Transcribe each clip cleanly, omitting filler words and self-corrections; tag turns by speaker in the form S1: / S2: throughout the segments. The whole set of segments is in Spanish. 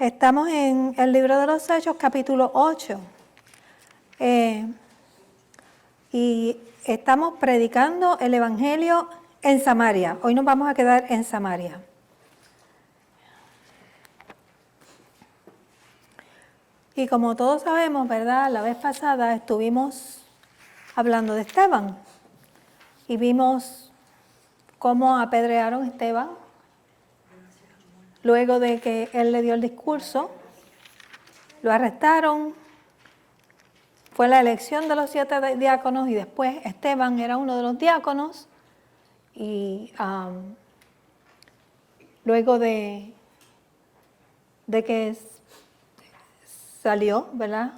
S1: Estamos en el libro de los Hechos, capítulo 8. Y estamos predicando el Evangelio en Samaria. Hoy nos vamos a quedar en Samaria. Y como todos sabemos, ¿verdad? La vez pasada estuvimos hablando de Esteban. Y vimos cómo apedrearon a Esteban. Luego de que él le dio el discurso, lo arrestaron. Fue la elección de los 7 diáconos y después Esteban era uno de los diáconos. Y luego de que salió, ¿verdad?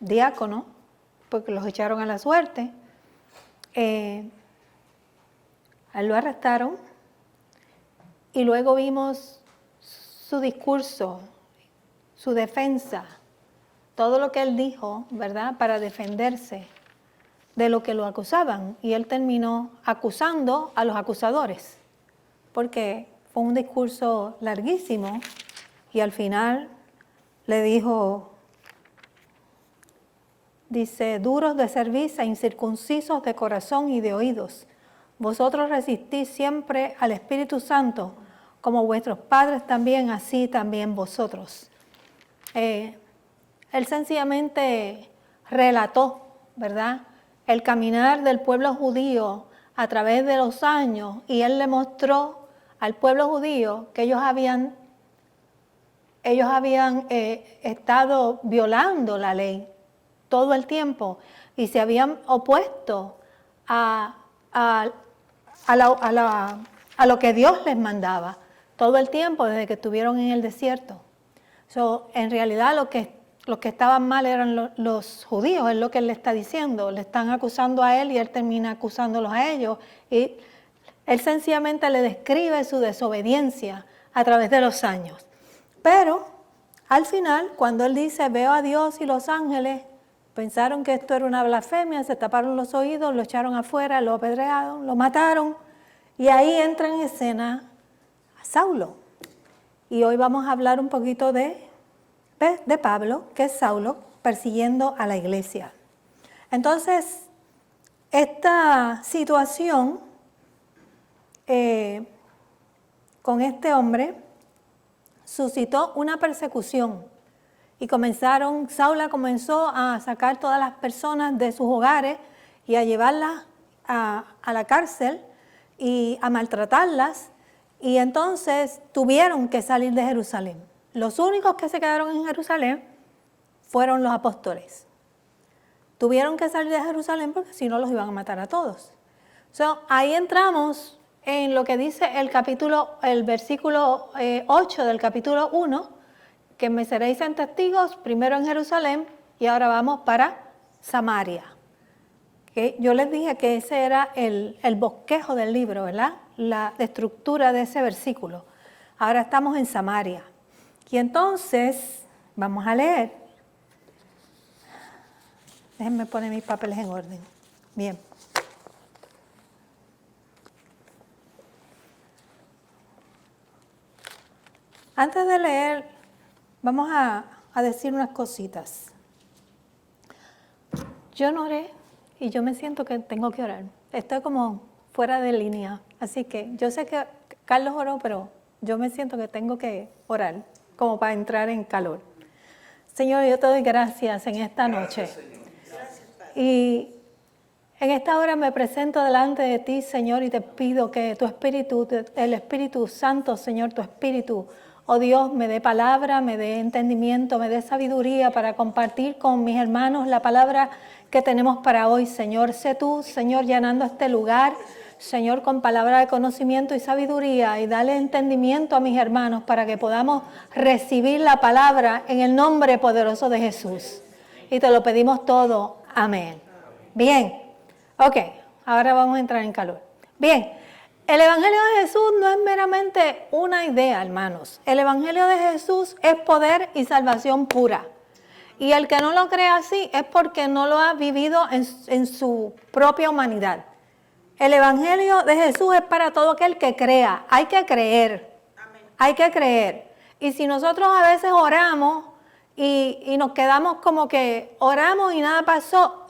S1: Diácono, porque los echaron a la suerte, a él lo arrestaron. Y luego vimos su discurso, su defensa, todo lo que él dijo, ¿verdad?, para defenderse de lo que lo acusaban. Y él terminó acusando a los acusadores, porque fue un discurso larguísimo y al final le dijo, dice, duros de cerviz e incircuncisos de corazón y de oídos, vosotros resistís siempre al Espíritu Santo, como vuestros padres también, así también vosotros. Él sencillamente relató, ¿verdad?, el caminar del pueblo judío a través de los años, y él le mostró al pueblo judío que ellos habían estado violando la ley todo el tiempo y se habían opuesto a lo que Dios les mandaba todo el tiempo desde que estuvieron en el desierto. En realidad lo que estaban mal eran los judíos, es lo que él le está diciendo. Le están acusando a él y él termina acusándolos a ellos. Y él sencillamente le describe su desobediencia a través de los años. Pero al final, cuando él dice, veo a Dios y los ángeles, pensaron que esto era una blasfemia, se taparon los oídos, lo echaron afuera, lo apedrearon, lo mataron. Y ahí entra en escena a Saulo. Y hoy vamos a hablar un poquito de Pablo, que es Saulo, persiguiendo a la iglesia. Entonces, esta situación con este hombre suscitó una persecución. Y Saulo comenzó a sacar todas las personas de sus hogares y a llevarlas a la cárcel y a maltratarlas. Y entonces tuvieron que salir de Jerusalén. Los únicos que se quedaron en Jerusalén fueron los apóstoles. Tuvieron que salir de Jerusalén porque si no los iban a matar a todos. Ahí entramos en lo que dice el versículo 8 del capítulo 1, que me seréis en testigos primero en Jerusalén y ahora vamos para Samaria. Que yo les dije que ese era el bosquejo del libro, ¿verdad? La estructura de ese versículo. Ahora estamos en Samaria. Y entonces, vamos a leer. Déjenme poner mis papeles en orden. Bien. Antes de leer, vamos a decir unas cositas. Yo no oré y yo me siento que tengo que orar. Estoy como fuera de línea. Así que yo sé que Carlos oró, pero yo me siento que tengo que orar, como para entrar en calor. Señor, yo te doy gracias en esta noche. Y en esta hora me presento delante de ti, Señor, y te pido que tu Espíritu, el Espíritu Santo, Señor, tu Espíritu, oh Dios, me dé palabra, me dé entendimiento, me dé sabiduría para compartir con mis hermanos la palabra que tenemos para hoy, Señor. Sé tú, Señor, llenando este lugar, Señor, con palabra de conocimiento y sabiduría, y dale entendimiento a mis hermanos para que podamos recibir la palabra en el nombre poderoso de Jesús. Y te lo pedimos todo. Amén. Bien. Ok, ahora vamos a entrar en calor. Bien, el Evangelio de Jesús no es meramente una idea, hermanos. El Evangelio de Jesús es poder y salvación pura. Y el que no lo cree así es porque no lo ha vivido en su propia humanidad. El Evangelio de Jesús es para todo aquel que crea. Hay que creer. Amén. Hay que creer. Y si nosotros a veces oramos y nos quedamos como que oramos y nada pasó,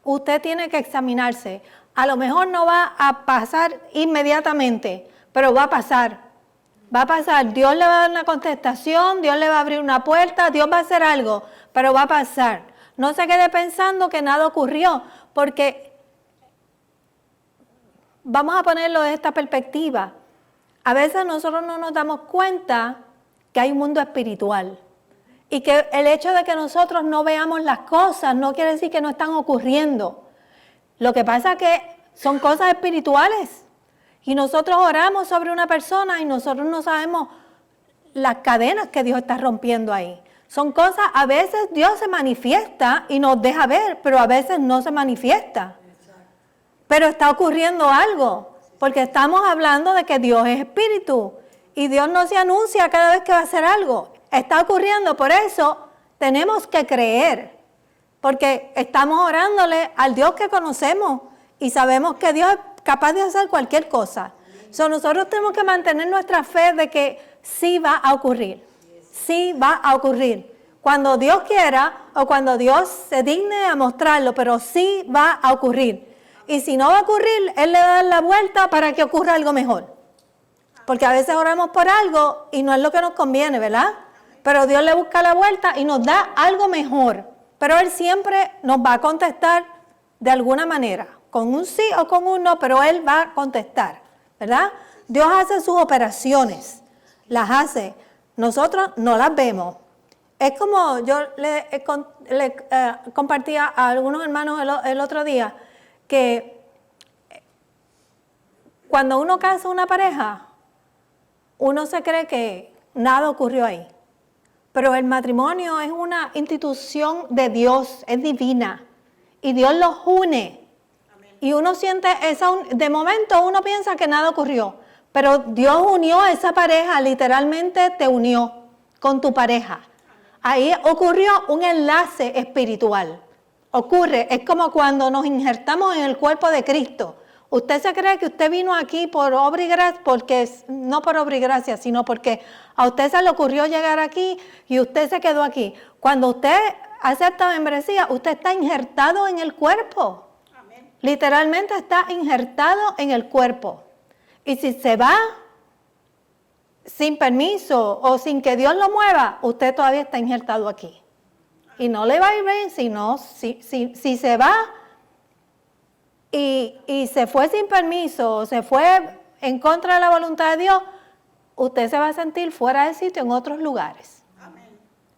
S1: usted tiene que examinarse. A lo mejor no va a pasar inmediatamente, pero va a pasar. Va a pasar. Dios le va a dar una contestación, Dios le va a abrir una puerta, Dios va a hacer algo, pero va a pasar. No se quede pensando que nada ocurrió, porque vamos a ponerlo de esta perspectiva. A veces nosotros no nos damos cuenta que hay un mundo espiritual y que el hecho de que nosotros no veamos las cosas no quiere decir que no están ocurriendo. Lo que pasa es que son cosas espirituales y nosotros oramos sobre una persona y nosotros no sabemos las cadenas que Dios está rompiendo ahí. Son cosas, a veces Dios se manifiesta y nos deja ver, pero a veces no se manifiesta. Pero está ocurriendo algo, porque estamos hablando de que Dios es espíritu y Dios no se anuncia cada vez que va a hacer algo. Está ocurriendo, por eso tenemos que creer, porque estamos orándole al Dios que conocemos y sabemos que Dios es capaz de hacer cualquier cosa. Nosotros tenemos que mantener nuestra fe de que sí va a ocurrir. Sí va a ocurrir. Cuando Dios quiera o cuando Dios se digne a mostrarlo, pero sí va a ocurrir. Y si no va a ocurrir, Él le va a dar la vuelta para que ocurra algo mejor. Porque a veces oramos por algo y no es lo que nos conviene, ¿verdad? Pero Dios le busca la vuelta y nos da algo mejor. Pero Él siempre nos va a contestar de alguna manera, con un sí o con un no, pero Él va a contestar, ¿verdad? Dios hace sus operaciones, las hace. Nosotros no las vemos. Es como yo le compartía a algunos hermanos el otro día, que cuando uno casa una pareja, uno se cree que nada ocurrió ahí. Pero el matrimonio es una institución de Dios, es divina. Y Dios los une. Amén. Y uno siente de momento uno piensa que nada ocurrió. Pero Dios unió a esa pareja, literalmente te unió con tu pareja. Ahí ocurrió un enlace espiritual. Ocurre, es como cuando nos injertamos en el cuerpo de Cristo. Usted se cree que usted vino aquí por obra y gracia, no por obra y gracia, sino porque a usted se le ocurrió llegar aquí y usted se quedó aquí. Cuando usted acepta membresía, usted está injertado en el cuerpo. Amén. Literalmente está injertado en el cuerpo. Y si se va sin permiso o sin que Dios lo mueva, usted todavía está injertado aquí. Y no le va a ir bien si se va y se fue sin permiso o se fue en contra de la voluntad de Dios, usted se va a sentir fuera de sitio en otros lugares. Amén.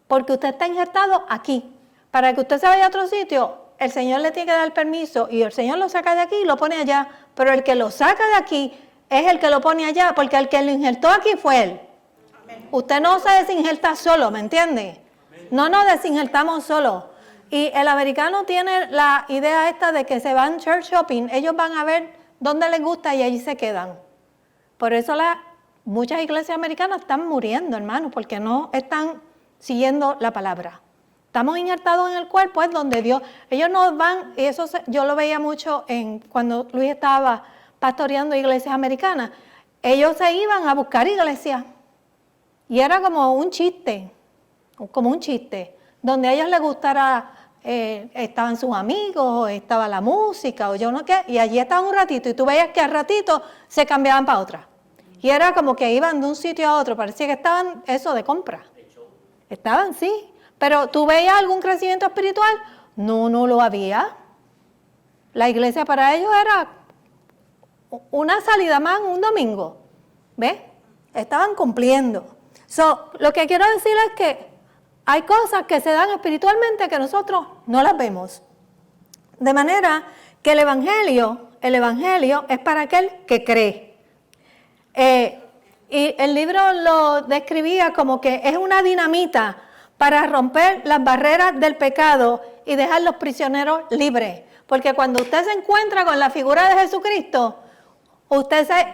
S1: Porque usted está injertado aquí. Para que usted se vaya a otro sitio, el Señor le tiene que dar permiso y el Señor lo saca de aquí y lo pone allá. Pero el que lo saca de aquí es el que lo pone allá, porque el que lo injertó aquí fue Él. Amén. Usted no se desinjerta solo, ¿me entiende? Amén. No nos desinjertamos solo. Y el americano tiene la idea esta de que se van church shopping, ellos van a ver dónde les gusta y allí se quedan. Por eso muchas iglesias americanas están muriendo, hermanos, porque no están siguiendo la palabra. Estamos injertados en el cuerpo, es donde Dios, ellos no van, y eso yo lo veía mucho cuando Luis estaba pastoreando iglesias americanas, ellos se iban a buscar iglesias y era como un chiste, donde a ellos les gustara, estaban sus amigos, o estaba la música, o yo no qué, y allí estaban un ratito, y tú veías que al ratito se cambiaban para otra. Y era como que iban de un sitio a otro, parecía que estaban eso de compra. Estaban, sí, pero ¿tú veías algún crecimiento espiritual? No lo había. La iglesia para ellos era una salida más un domingo, ¿ves? Estaban cumpliendo. Lo que quiero decir es que hay cosas que se dan espiritualmente que nosotros no las vemos. De manera que el evangelio es para aquel que cree. Y el libro lo describía como que es una dinamita para romper las barreras del pecado y dejar los prisioneros libres. Porque cuando usted se encuentra con la figura de Jesucristo, usted se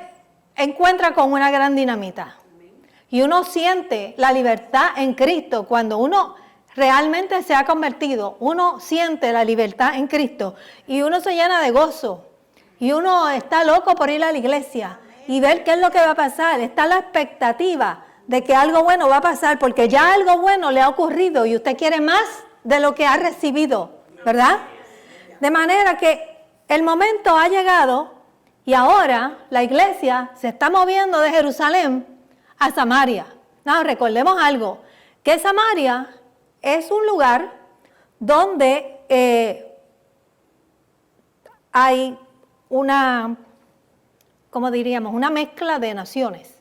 S1: encuentra con una gran dinamita. Y uno siente la libertad en Cristo cuando uno realmente se ha convertido. Uno siente la libertad en Cristo y uno se llena de gozo. Y uno está loco por ir a la iglesia y ver qué es lo que va a pasar. Está la expectativa de que algo bueno va a pasar, porque ya algo bueno le ha ocurrido y usted quiere más de lo que ha recibido, ¿verdad? De manera que el momento ha llegado y ahora la iglesia se está moviendo de Jerusalén a Samaria. No, recordemos algo, que Samaria es un lugar donde hay una, ¿cómo diríamos? Una mezcla de naciones.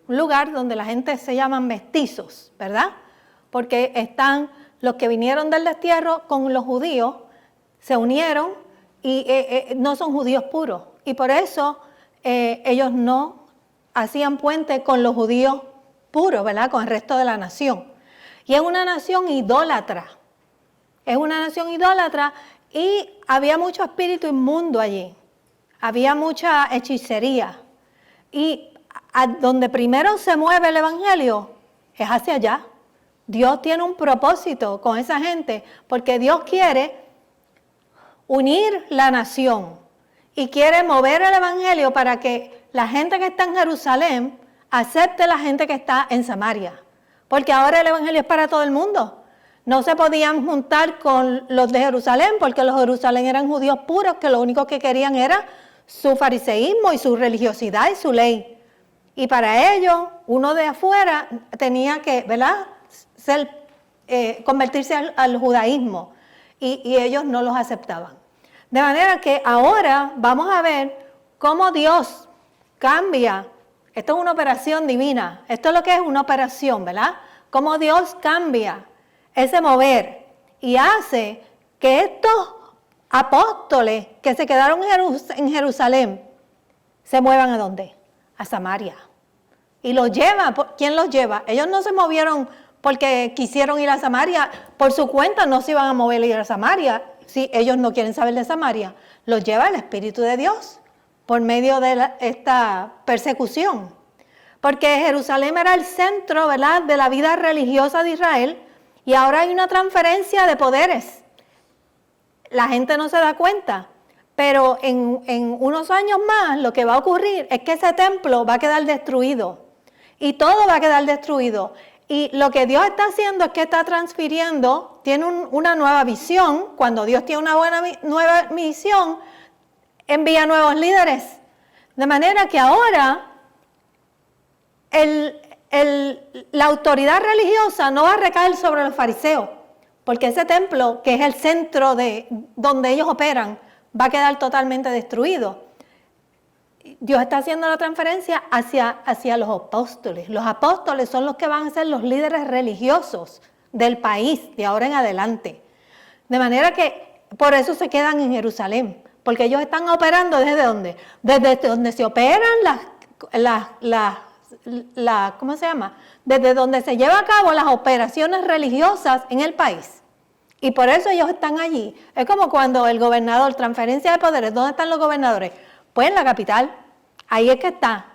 S1: Un lugar donde la gente se llaman mestizos, ¿verdad? Porque están los que vinieron del destierro con los judíos, se unieron y no son judíos puros. Y por eso ellos no hacían puente con los judíos puros, ¿verdad? Con el resto de la nación. Y es una nación idólatra. Es una nación idólatra y había mucho espíritu inmundo allí. Había mucha hechicería. Y donde primero se mueve el evangelio es hacia allá. Dios tiene un propósito con esa gente porque Dios quiere unir la nación y quiere mover el evangelio para que la gente que está en Jerusalén acepte la gente que está en Samaria. Porque ahora el evangelio es para todo el mundo. No se podían juntar con los de Jerusalén porque los de Jerusalén eran judíos puros que lo único que querían era su fariseísmo y su religiosidad y su ley. Y para ello, uno de afuera tenía que, ¿verdad?, convertirse al judaísmo. Y ellos no los aceptaban. De manera que ahora vamos a ver cómo Dios cambia. Esto es una operación divina. Esto es lo que es una operación, ¿verdad? Cómo Dios cambia ese mover y hace que estos apóstoles que se quedaron en Jerusalén se muevan ¿a dónde? A Samaria. Y los lleva. ¿Quién los lleva? Ellos no se movieron porque quisieron ir a Samaria. Por su cuenta no se iban a mover a ir a Samaria. Si ellos no quieren saber de Samaria. Los lleva el Espíritu de Dios por medio de esta persecución. Porque Jerusalén era el centro, ¿verdad?, de la vida religiosa de Israel. Y ahora hay una transferencia de poderes. La gente no se da cuenta. Pero en unos años más lo que va a ocurrir es que ese templo va a quedar destruido. Y todo va a quedar destruido. Y lo que Dios está haciendo es que está transfiriendo, tiene una nueva visión. Cuando Dios tiene una nueva visión, envía nuevos líderes. De manera que ahora la autoridad religiosa no va a recaer sobre los fariseos. Porque ese templo, que es el centro de donde ellos operan, va a quedar totalmente destruido. Dios está haciendo la transferencia hacia los apóstoles. Los apóstoles son los que van a ser los líderes religiosos del país de ahora en adelante. De manera que por eso se quedan en Jerusalén, porque ellos están operando ¿desde dónde? Desde donde se operan ¿cómo se llama? Desde donde se llevan a cabo las operaciones religiosas en el país. Y por eso ellos están allí. Es como cuando el gobernador, transferencia de poderes, ¿dónde están los gobernadores? Pues en la capital. Ahí es que está.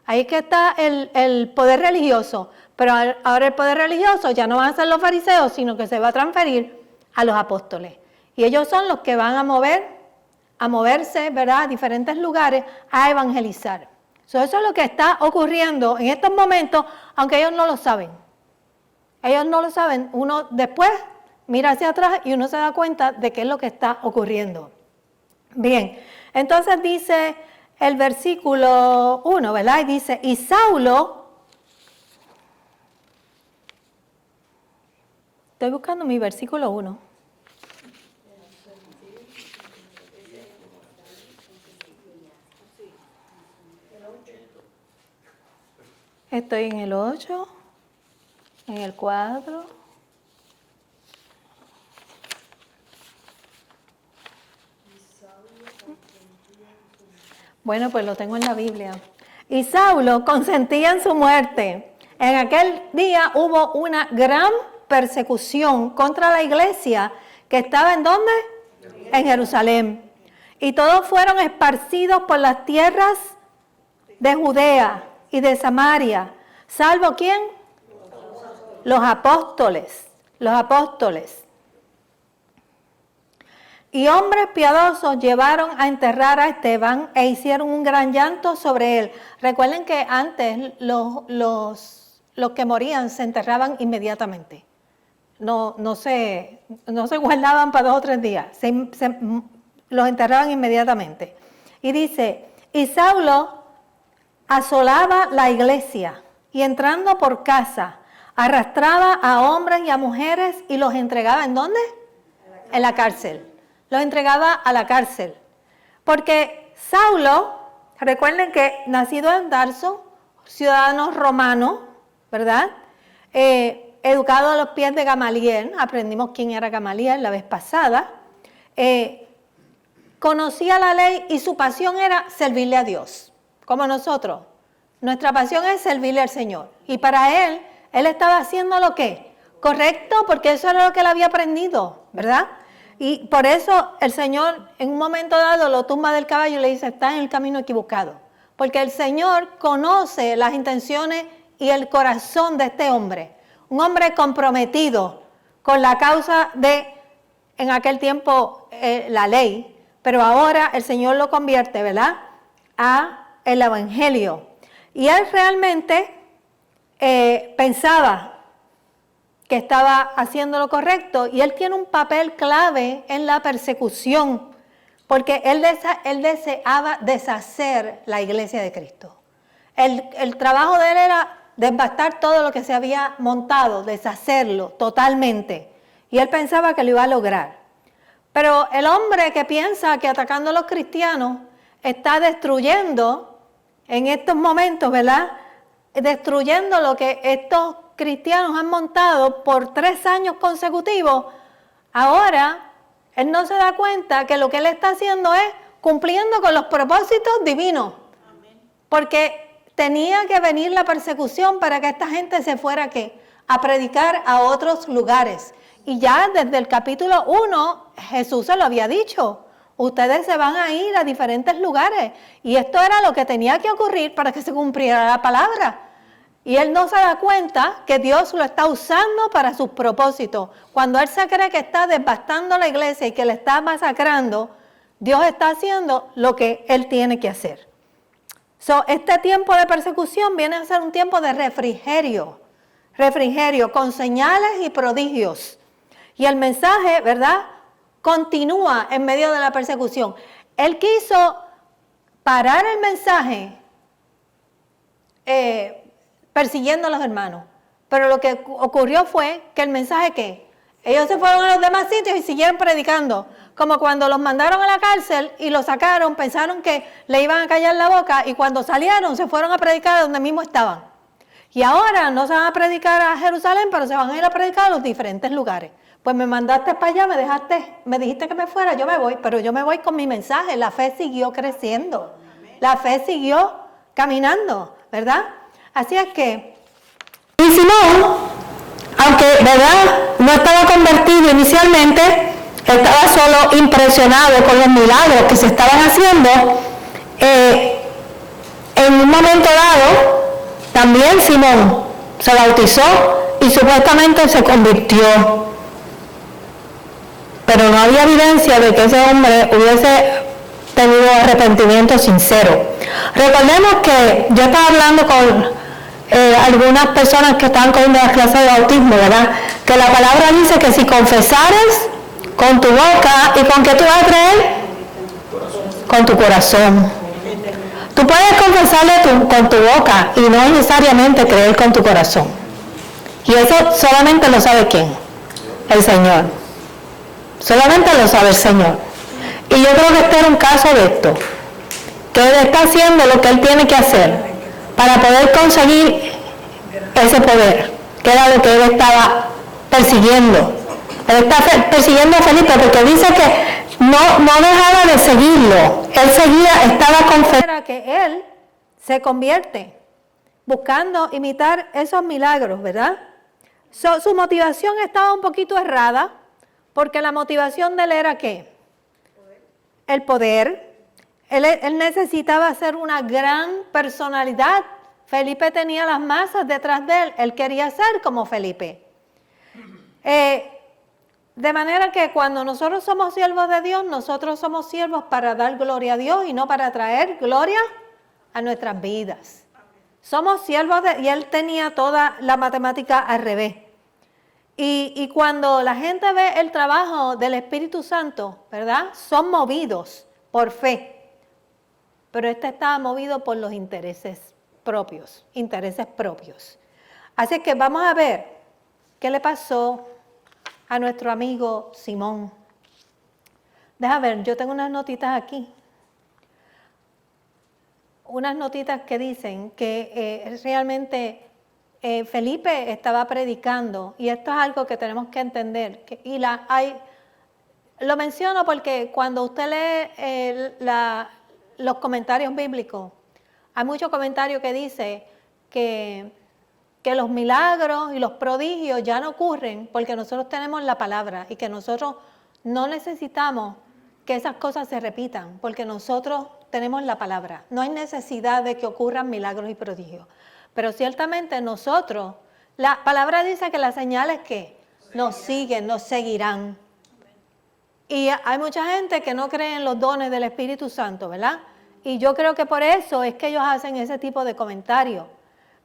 S1: Ahí es que está el poder religioso. Pero ahora el poder religioso ya no van a ser los fariseos, sino que se va a transferir a los apóstoles. Y ellos son los que van a moverse, ¿verdad?, a diferentes lugares a evangelizar. Eso es lo que está ocurriendo en estos momentos, aunque ellos no lo saben. Ellos no lo saben. Uno después mira hacia atrás y uno se da cuenta de qué es lo que está ocurriendo. Bien, entonces dice el versículo 1, ¿verdad? Y dice, y Saulo, estoy buscando mi versículo 1. Estoy en el 8, en el 4. Bueno, pues lo tengo en la Biblia. Y Saulo consentía en su muerte. En aquel día hubo una gran persecución contra la iglesia que estaba ¿en dónde? En Jerusalén. Y todos fueron esparcidos por las tierras de Judea y de Samaria. ¿Salvo quién? Los apóstoles. Los apóstoles. Y hombres piadosos llevaron a enterrar a Esteban e hicieron un gran llanto sobre él. Recuerden que antes los los que morían se enterraban inmediatamente. No se guardaban para 2 o 3 días, los enterraban inmediatamente. Y dice, y Saulo asolaba la iglesia y entrando por casa, arrastraba a hombres y a mujeres y los entregaba, ¿en dónde? En la cárcel. Los entregaba a la cárcel. Porque Saulo, recuerden que nacido en Tarso, ciudadano romano, ¿verdad? Educado a los pies de Gamaliel, aprendimos quién era Gamaliel la vez pasada, conocía la ley y su pasión era servirle a Dios, como nosotros. Nuestra pasión es servirle al Señor. Y para él estaba haciendo lo que correcto, porque eso era lo que él había aprendido, ¿verdad? Y por eso el Señor en un momento dado lo tumba del caballo y le dice, está en el camino equivocado. Porque el Señor conoce las intenciones y el corazón de este hombre. Un hombre comprometido con la causa de, en aquel tiempo, la ley. Pero ahora el Señor lo convierte, ¿verdad?, a el evangelio. Y él realmente pensaba que estaba haciendo lo correcto, y él tiene un papel clave en la persecución, porque él deseaba deshacer la iglesia de Cristo. El trabajo de él era devastar todo lo que se había montado, deshacerlo totalmente, y él pensaba que lo iba a lograr. Pero el hombre que piensa que atacando a los cristianos está destruyendo en estos momentos, ¿verdad?, destruyendo lo que estos cristianos han montado por 3 años consecutivos, ahora él no se da cuenta que lo que él está haciendo es cumpliendo con los propósitos divinos. Porque tenía que venir la persecución para que esta gente se fuera ¿qué? A predicar a otros lugares. Y ya desde el capítulo 1 Jesús se lo había dicho. Ustedes se van a ir a diferentes lugares. Y esto era lo que tenía que ocurrir para que se cumpliera la palabra. Y él no se da cuenta que Dios lo está usando para sus propósitos. Cuando él se cree que está devastando la iglesia y que le está masacrando, Dios está haciendo lo que él tiene que hacer. Este tiempo de persecución viene a ser un tiempo de refrigerio con señales y prodigios. Y el mensaje, ¿verdad?, continúa en medio de la persecución. Él quiso parar el mensaje persiguiendo a los hermanos. Pero lo que ocurrió fue que el mensaje, ¿qué? Ellos se fueron a los demás sitios y siguieron predicando. Como cuando los mandaron a la cárcel y los sacaron, pensaron que le iban a callar la boca, y cuando salieron se fueron a predicar donde mismo estaban. Y ahora no se van a predicar a Jerusalén, pero se van a ir a predicar a los diferentes lugares. Pues me mandaste para allá, me dijiste que me fuera, yo me voy, pero yo me voy con mi mensaje. La fe siguió creciendo, la fe siguió caminando, ¿verdad? Así es que, y Simón, aunque, ¿verdad?, no estaba convertido inicialmente, estaba solo impresionado con los milagros que se estaban haciendo. En un momento dado, también Simón se bautizó y supuestamente se convirtió. Pero no había evidencia de que ese hombre hubiese tenido arrepentimiento sincero. Recordemos que yo estaba hablando con algunas personas que estaban con una clase de bautismo, ¿verdad?, que la palabra dice que si confesares con tu boca, ¿y con qué tú vas a creer? Con tu corazón. Tú puedes confesarle con tu boca y no necesariamente creer con tu corazón. Y eso solamente lo sabe ¿quién? El Señor. Solamente lo sabe el Señor. Y yo creo que este era un caso de esto, que Él está haciendo lo que Él tiene que hacer para poder conseguir ese poder, que era lo que Él estaba persiguiendo. Él está persiguiendo a Felipe porque dice que no dejaba de seguirlo. Él seguía, estaba confiado que Él se convierte, buscando imitar esos milagros, ¿verdad? Su motivación estaba un poquito errada, porque la motivación de él era ¿qué? El poder. Él necesitaba ser una gran personalidad. Felipe tenía las masas detrás de él. Él quería ser como Felipe. De manera que cuando nosotros somos siervos de Dios, nosotros somos siervos para dar gloria a Dios y no para traer gloria a nuestras vidas. Somos siervos y él tenía toda la matemática al revés. Y cuando la gente ve el trabajo del Espíritu Santo, ¿verdad? Son movidos por fe. Pero este estaba movido por los intereses propios. Así que vamos a ver qué le pasó a nuestro amigo Simón. Deja ver, yo tengo unas notitas aquí. Unas notitas que dicen que realmente Felipe estaba predicando, y esto es algo que tenemos que entender. Lo menciono porque cuando usted lee los comentarios bíblicos, hay muchos comentarios que dice que los milagros y los prodigios ya no ocurren porque nosotros tenemos la palabra y que nosotros no necesitamos que esas cosas se repitan porque nosotros tenemos la palabra. No hay necesidad de que ocurran milagros y prodigios. Pero ciertamente nosotros, la palabra dice que las señales que nos siguen, nos seguirán. Y hay mucha gente que no cree en los dones del Espíritu Santo, ¿verdad? Y yo creo que por eso es que ellos hacen ese tipo de comentarios.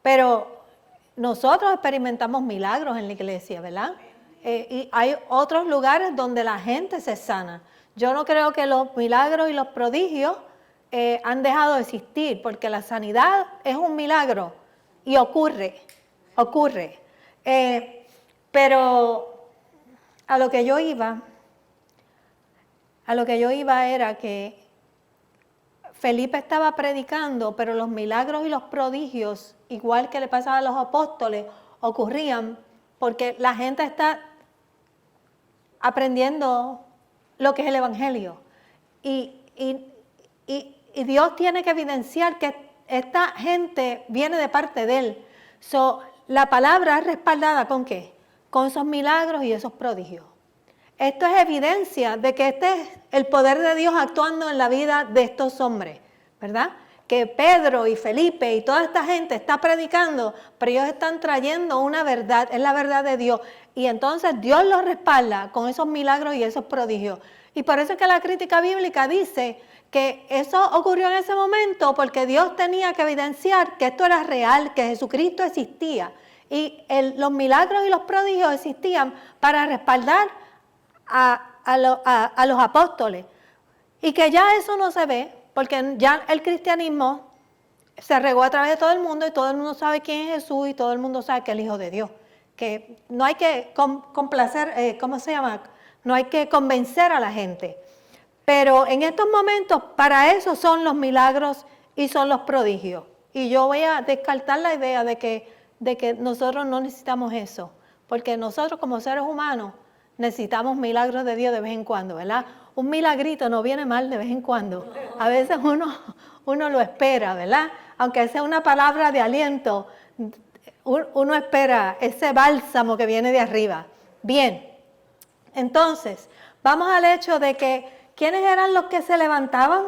S1: Pero nosotros experimentamos milagros en la iglesia, ¿verdad? Y hay otros lugares donde la gente se sana. Yo no creo que los milagros y los prodigios han dejado de existir, porque la sanidad es un milagro y ocurre. Pero a lo que yo iba era que Felipe estaba predicando, pero los milagros y los prodigios, igual que le pasaba a los apóstoles, ocurrían porque la gente está aprendiendo lo que es el Evangelio. Y Dios tiene que evidenciar que esta gente viene de parte de Él. La palabra es respaldada ¿con qué? Con esos milagros y esos prodigios. Esto es evidencia de que este es el poder de Dios actuando en la vida de estos hombres, ¿verdad? Que Pedro y Felipe y toda esta gente está predicando, pero ellos están trayendo una verdad, es la verdad de Dios. Y entonces Dios los respalda con esos milagros y esos prodigios. Y por eso es que la crítica bíblica dice que eso ocurrió en ese momento porque Dios tenía que evidenciar que esto era real, que Jesucristo existía. Y los milagros y los prodigios existían para respaldar a los apóstoles. Y que ya eso no se ve, porque ya el cristianismo se regó a través de todo el mundo y todo el mundo sabe quién es Jesús y todo el mundo sabe que es el Hijo de Dios. Que no hay que complacer, no hay que convencer a la gente. Pero en estos momentos, para eso son los milagros y son los prodigios. Y yo voy a descartar la idea de que nosotros no necesitamos eso, porque nosotros como seres humanos necesitamos milagros de Dios de vez en cuando, ¿verdad? Un milagrito no viene mal de vez en cuando. A veces uno lo espera, ¿verdad? Aunque sea una palabra de aliento, uno espera ese bálsamo que viene de arriba. Bien, entonces, vamos al hecho de que, ¿quiénes eran los que se levantaban?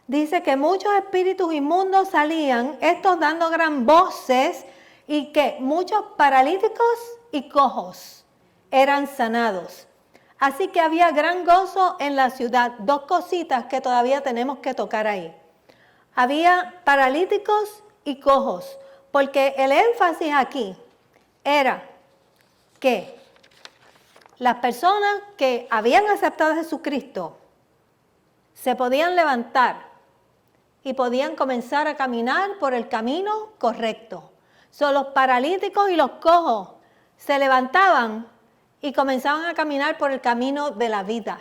S1: Dice que muchos espíritus inmundos salían, estos dando gran voces, y que muchos paralíticos y cojos eran sanados. Así que había gran gozo en la ciudad. Dos cositas que todavía tenemos que tocar ahí. Había paralíticos y cojos, porque el énfasis aquí era que las personas que habían aceptado a Jesucristo se podían levantar y podían comenzar a caminar por el camino correcto. Los paralíticos y los cojos se levantaban y comenzaban a caminar por el camino de la vida.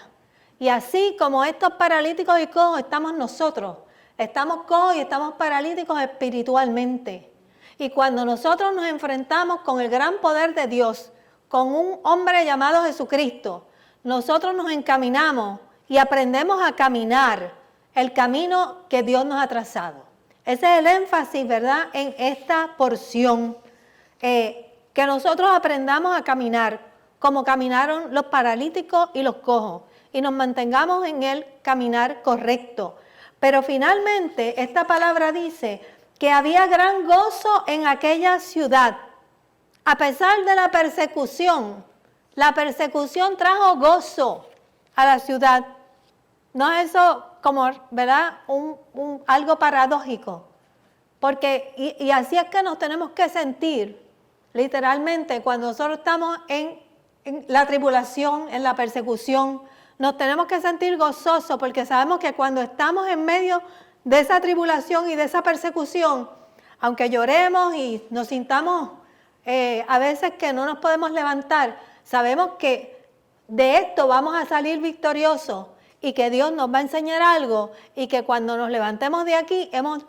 S1: Y así como estos paralíticos y cojos estamos nosotros. Estamos cojos y estamos paralíticos espiritualmente. Y cuando nosotros nos enfrentamos con el gran poder de Dios, con un hombre llamado Jesucristo, nosotros nos encaminamos y aprendemos a caminar el camino que Dios nos ha trazado. Ese es el énfasis, ¿verdad?, en esta porción. Que nosotros aprendamos a caminar como caminaron los paralíticos y los cojos y nos mantengamos en el caminar correcto. Pero finalmente esta palabra dice que había gran gozo en aquella ciudad. A pesar de la persecución trajo gozo a la ciudad. ¿No es eso como, verdad, algo paradójico? Porque, y así es que nos tenemos que sentir, literalmente, cuando nosotros estamos en la tribulación, en la persecución, nos tenemos que sentir gozosos porque sabemos que cuando estamos en medio de esa tribulación y de esa persecución, aunque lloremos y nos sintamos a veces que no nos podemos levantar, sabemos que de esto vamos a salir victoriosos y que Dios nos va a enseñar algo y que cuando nos levantemos de aquí hemos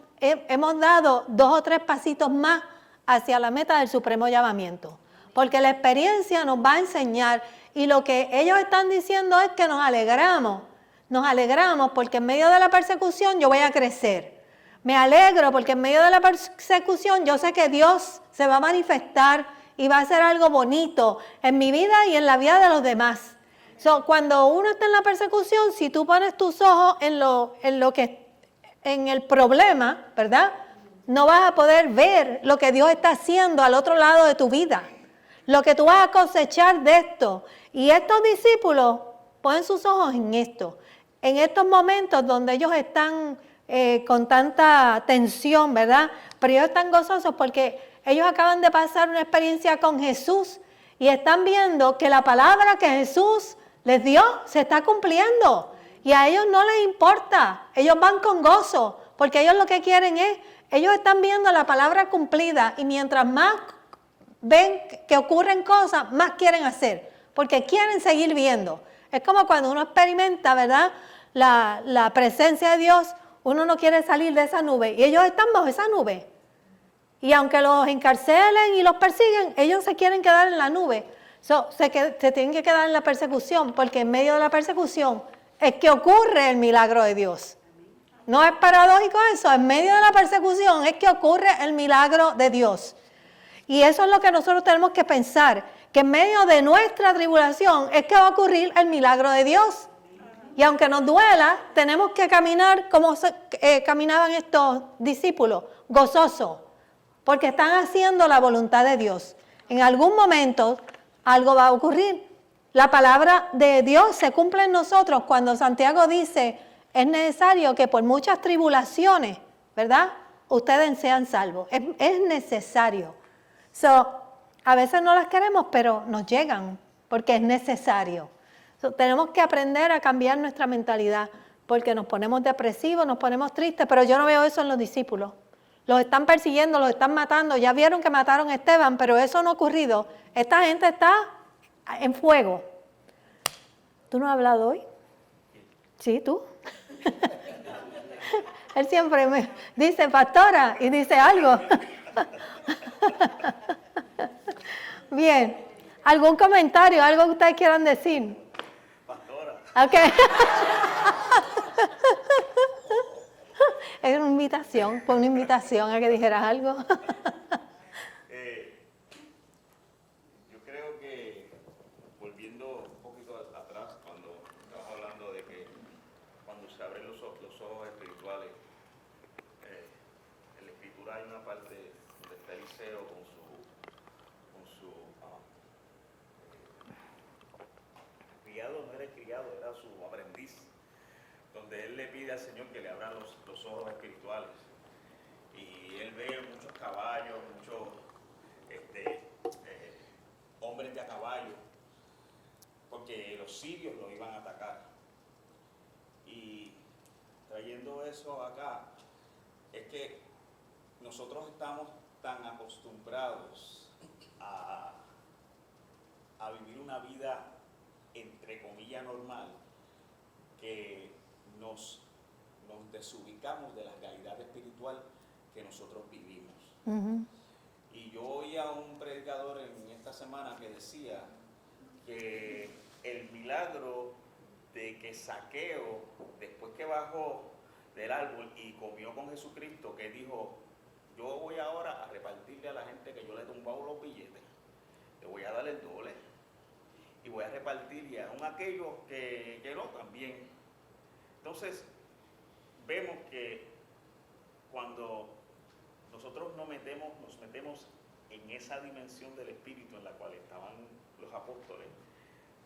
S1: dado 2 o 3 pasitos más hacia la meta del supremo llamamiento. Porque la experiencia nos va a enseñar y lo que ellos están diciendo es que nos alegramos porque en medio de la persecución yo voy a crecer. Me alegro porque en medio de la persecución yo sé que Dios se va a manifestar y va a hacer algo bonito en mi vida y en la vida de los demás. Cuando uno está en la persecución, si tú pones tus ojos en el problema, ¿verdad? No vas a poder ver lo que Dios está haciendo al otro lado de tu vida. Lo que tú vas a cosechar de esto. Y estos discípulos ponen sus ojos en esto. En estos momentos donde ellos están con tanta tensión, ¿verdad? Pero ellos están gozosos porque ellos acaban de pasar una experiencia con Jesús y están viendo que la palabra que Jesús les dio se está cumpliendo. Y a ellos no les importa. Ellos van con gozo porque ellos lo que quieren es, ellos están viendo la palabra cumplida y mientras más ven que ocurren cosas, más quieren hacer, porque quieren seguir viendo. Es como cuando uno experimenta, ¿verdad? La presencia de Dios, uno no quiere salir de esa nube y ellos están bajo esa nube. Y aunque los encarcelen y los persiguen, ellos se quieren quedar en la nube. Se tienen que quedar en la persecución, porque en medio de la persecución es que ocurre el milagro de Dios. No es paradójico eso, en medio de la persecución es que ocurre el milagro de Dios. Y eso es lo que nosotros tenemos que pensar, que en medio de nuestra tribulación es que va a ocurrir el milagro de Dios. Y aunque nos duela, tenemos que caminar como caminaban estos discípulos, gozosos, porque están haciendo la voluntad de Dios. En algún momento algo va a ocurrir. La palabra de Dios se cumple en nosotros cuando Santiago dice, es necesario que por muchas tribulaciones, ¿verdad? Ustedes sean salvos. Es necesario. A veces no las queremos, pero nos llegan porque es necesario. Tenemos que aprender a cambiar nuestra mentalidad porque nos ponemos depresivos, nos ponemos tristes, pero yo no veo eso en los discípulos. Los están persiguiendo, los están matando. Ya vieron que mataron a Esteban, pero eso no ha ocurrido. Esta gente está en fuego. ¿Tú no has hablado hoy? Sí, tú. Él siempre me dice, pastora, y dice algo. Bien. ¿Algún comentario, algo que ustedes quieran decir?
S2: Pastora.
S1: Ok. Es una invitación, fue una invitación a que dijeras algo.
S2: Yo creo que, volviendo un poquito atrás, cuando estabas hablando de que cuando se abren los ojos espirituales, en la escritura hay una parte donde está Eliseo con su criado, no era criado, era su aprendiz, donde él le pide al Señor que le abra los ojos espirituales. Y él ve muchos caballos, muchos hombres de a caballo, porque los sirios lo iban a atacar. Y trayendo eso acá, es que nosotros estamos tan acostumbrados a vivir una vida entre comillas normal, que nos desubicamos de la realidad espiritual que nosotros vivimos.
S1: Uh-huh.
S2: Y yo oí a un predicador en esta semana que decía que el milagro de que Zaqueo, después que bajó del árbol y comió con Jesucristo, que dijo, yo voy ahora a repartirle a la gente que yo le he tumbado los billetes, le voy a dar el doble y voy a repartir y aún aquellos que no también. Entonces vemos que cuando nosotros nos metemos en esa dimensión del Espíritu en la cual estaban los apóstoles,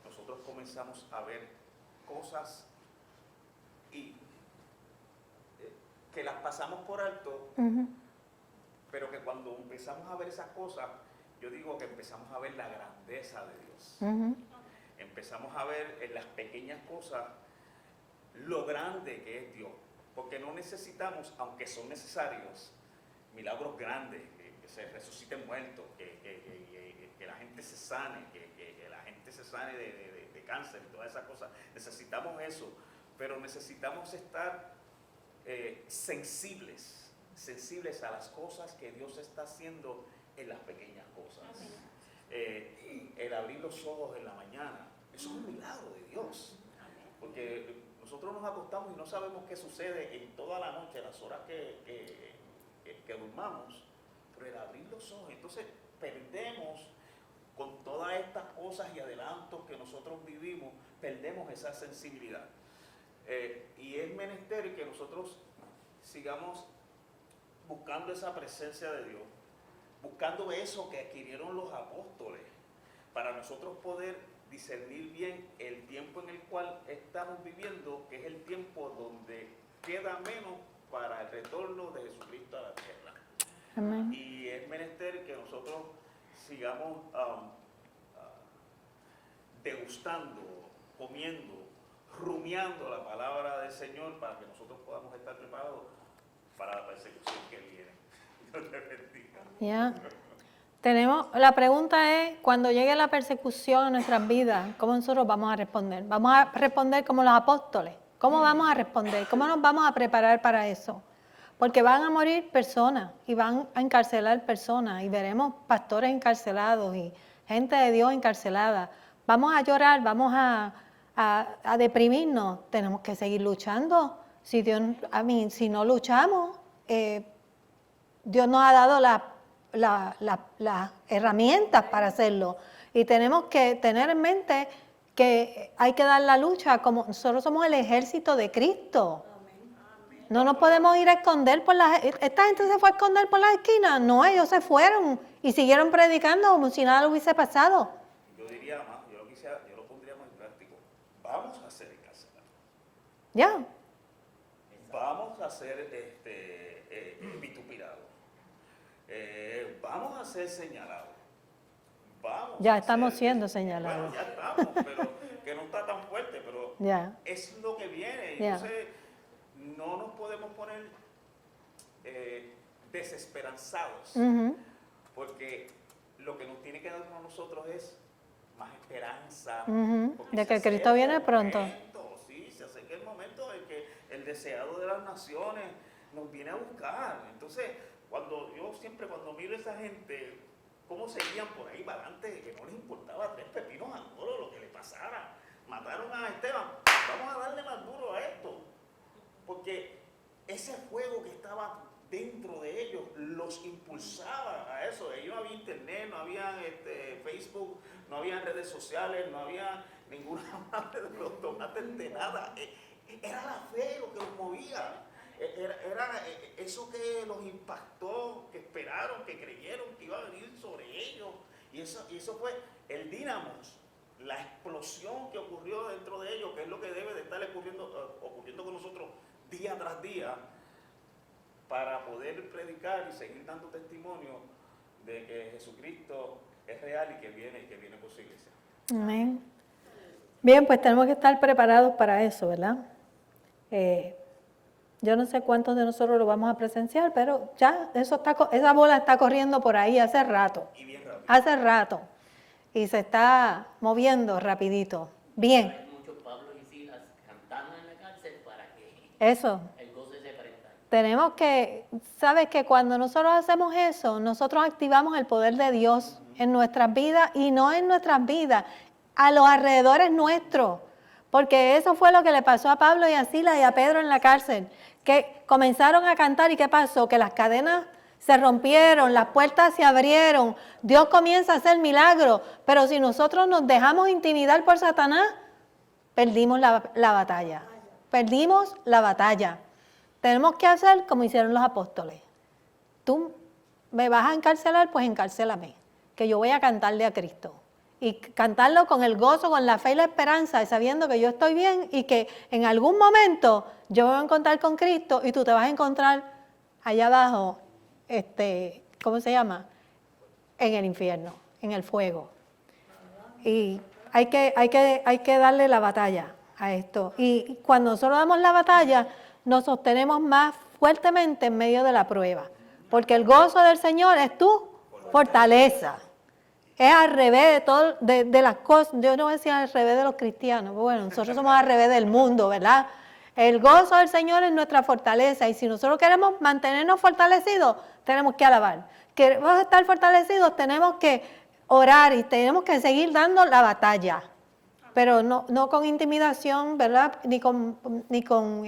S2: nosotros comenzamos a ver cosas y que las pasamos por alto,
S1: Uh-huh.
S2: cuando empezamos a ver esas cosas, yo digo que empezamos a ver la grandeza de Dios. Empezamos a ver en las pequeñas cosas lo grande que es Dios. Porque no necesitamos, aunque son necesarios, milagros grandes, que se resuciten muertos, que la gente se sane, que la gente se sane de cáncer y todas esas cosas. Necesitamos eso, pero necesitamos estar sensibles a las cosas que Dios está haciendo en las pequeñas cosas. El abrir los ojos en la mañana, eso es un milagro de Dios. Porque nosotros nos acostamos y no sabemos qué sucede en toda la noche, las horas que durmamos, pero el abrir los ojos, entonces perdemos con todas estas cosas y adelantos que nosotros vivimos, perdemos esa sensibilidad. Y es menester que nosotros sigamos buscando esa presencia de Dios, buscando eso que adquirieron los apóstoles, para nosotros poder discernir bien el tiempo en el cual estamos viviendo, que es el tiempo donde queda menos para el retorno de Jesucristo a la tierra.
S1: Amén.
S2: Y es menester que nosotros sigamos degustando, comiendo, rumiando la palabra del Señor para que nosotros podamos estar preparados para la persecución que viene. Dios te bendiga.
S1: Ya. La pregunta es, cuando llegue la persecución en nuestras vidas, ¿cómo nosotros vamos a responder? ¿Vamos a responder como los apóstoles? ¿Cómo vamos a responder? ¿Cómo nos vamos a preparar para eso? Porque van a morir personas y van a encarcelar personas y veremos pastores encarcelados y gente de Dios encarcelada. Vamos a llorar, vamos a deprimirnos, tenemos que seguir luchando. Si no luchamos, Dios nos ha dado las herramientas para hacerlo. Y tenemos que tener en mente que hay que dar la lucha, como nosotros somos el ejército de Cristo. No nos podemos ir a esconder ¿Esta gente se fue a esconder por las esquinas? No, ellos se fueron y siguieron predicando como si nada hubiese pasado.
S2: Yo diría más, yo lo pondría más en práctico. Vamos a ser encarcelados.
S1: Ya.
S2: Vamos a ser vituperados. Vamos a ser señalados.
S1: Ya estamos siendo señalados.
S2: Bueno, ya estamos, pero que no está tan fuerte, pero es lo que viene. Entonces, no nos podemos poner desesperanzados, porque lo que nos tiene que dar a nosotros es más esperanza.
S1: De que Cristo viene pronto.
S2: Sí, se acerca el momento en que el deseado de las naciones nos viene a buscar. Entonces, cuando miro a esa gente, cómo seguían por ahí para adelante, que no les importaba tres pepinos al coro lo que le pasara. Mataron a Esteban, vamos a darle más duro a esto. Porque ese fuego que estaba dentro de ellos los impulsaba a eso. Ahí no había internet, no había Facebook, no había redes sociales, no había ninguna madre de los tomates de nada. Era la fe lo que los movía. Era eso que los impactó, que esperaron, que creyeron que iba a venir sobre ellos. Y eso fue el dínamo, la explosión que ocurrió dentro de ellos, que es lo que debe de estar ocurriendo con nosotros día tras día, para poder predicar y seguir dando testimonio de que Jesucristo es real y que viene por su iglesia.
S1: Amén. Bien, pues tenemos que estar preparados para eso, ¿verdad? Yo no sé cuántos de nosotros lo vamos a presenciar, pero ya esa bola está corriendo por ahí hace rato.
S2: Y bien rápido.
S1: Hace rato. Y se está moviendo rapidito. Bien.
S3: Hay muchos Pablo y Silas cantando en la cárcel para que
S1: eso.
S3: El goce se prenda.
S1: Tenemos que, sabes que cuando nosotros hacemos eso, nosotros activamos el poder de Dios en nuestras vidas y no en nuestras vidas, a los alrededores nuestros. Porque eso fue lo que le pasó a Pablo y a Silas y a Pedro en la cárcel, que comenzaron a cantar y ¿qué pasó? Que las cadenas se rompieron, las puertas se abrieron, Dios comienza a hacer milagros, pero si nosotros nos dejamos intimidar por Satanás, perdimos la batalla, perdimos la batalla. Tenemos que hacer como hicieron los apóstoles. Tú me vas a encarcelar, pues encarcélame, que yo voy a cantarle a Cristo. Y cantarlo con el gozo, con la fe y la esperanza, y sabiendo que yo estoy bien y que en algún momento yo me voy a encontrar con Cristo y tú te vas a encontrar allá abajo ¿cómo se llama? En el infierno, en el fuego. Y hay que darle la batalla a esto. Y cuando nosotros damos la batalla, nos sostenemos más fuertemente en medio de la prueba. Porque el gozo del Señor es tu fortaleza. Es al revés de todo, de las cosas. Yo no voy a decir al revés de los cristianos. Bueno, nosotros somos al revés del mundo, ¿verdad? El gozo del Señor es nuestra fortaleza. Y si nosotros queremos mantenernos fortalecidos, tenemos que alabar. Queremos estar fortalecidos, tenemos que orar y tenemos que seguir dando la batalla. Pero no con intimidación, ¿verdad? Ni con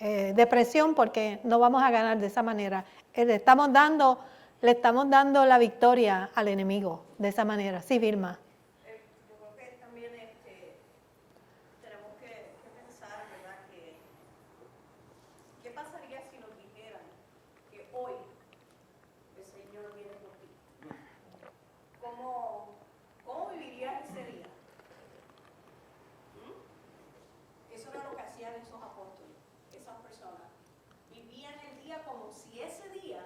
S1: depresión, porque no vamos a ganar de esa manera. Le estamos dando la victoria al enemigo de esa manera. Sí, Vilma.
S4: Yo creo que también tenemos que pensar, ¿verdad? ¿Qué pasaría si nos dijeran que hoy el Señor viene por ti? ¿Cómo vivirías ese día? Eso era lo que hacían esos apóstoles, esas personas. Vivían el día como si ese día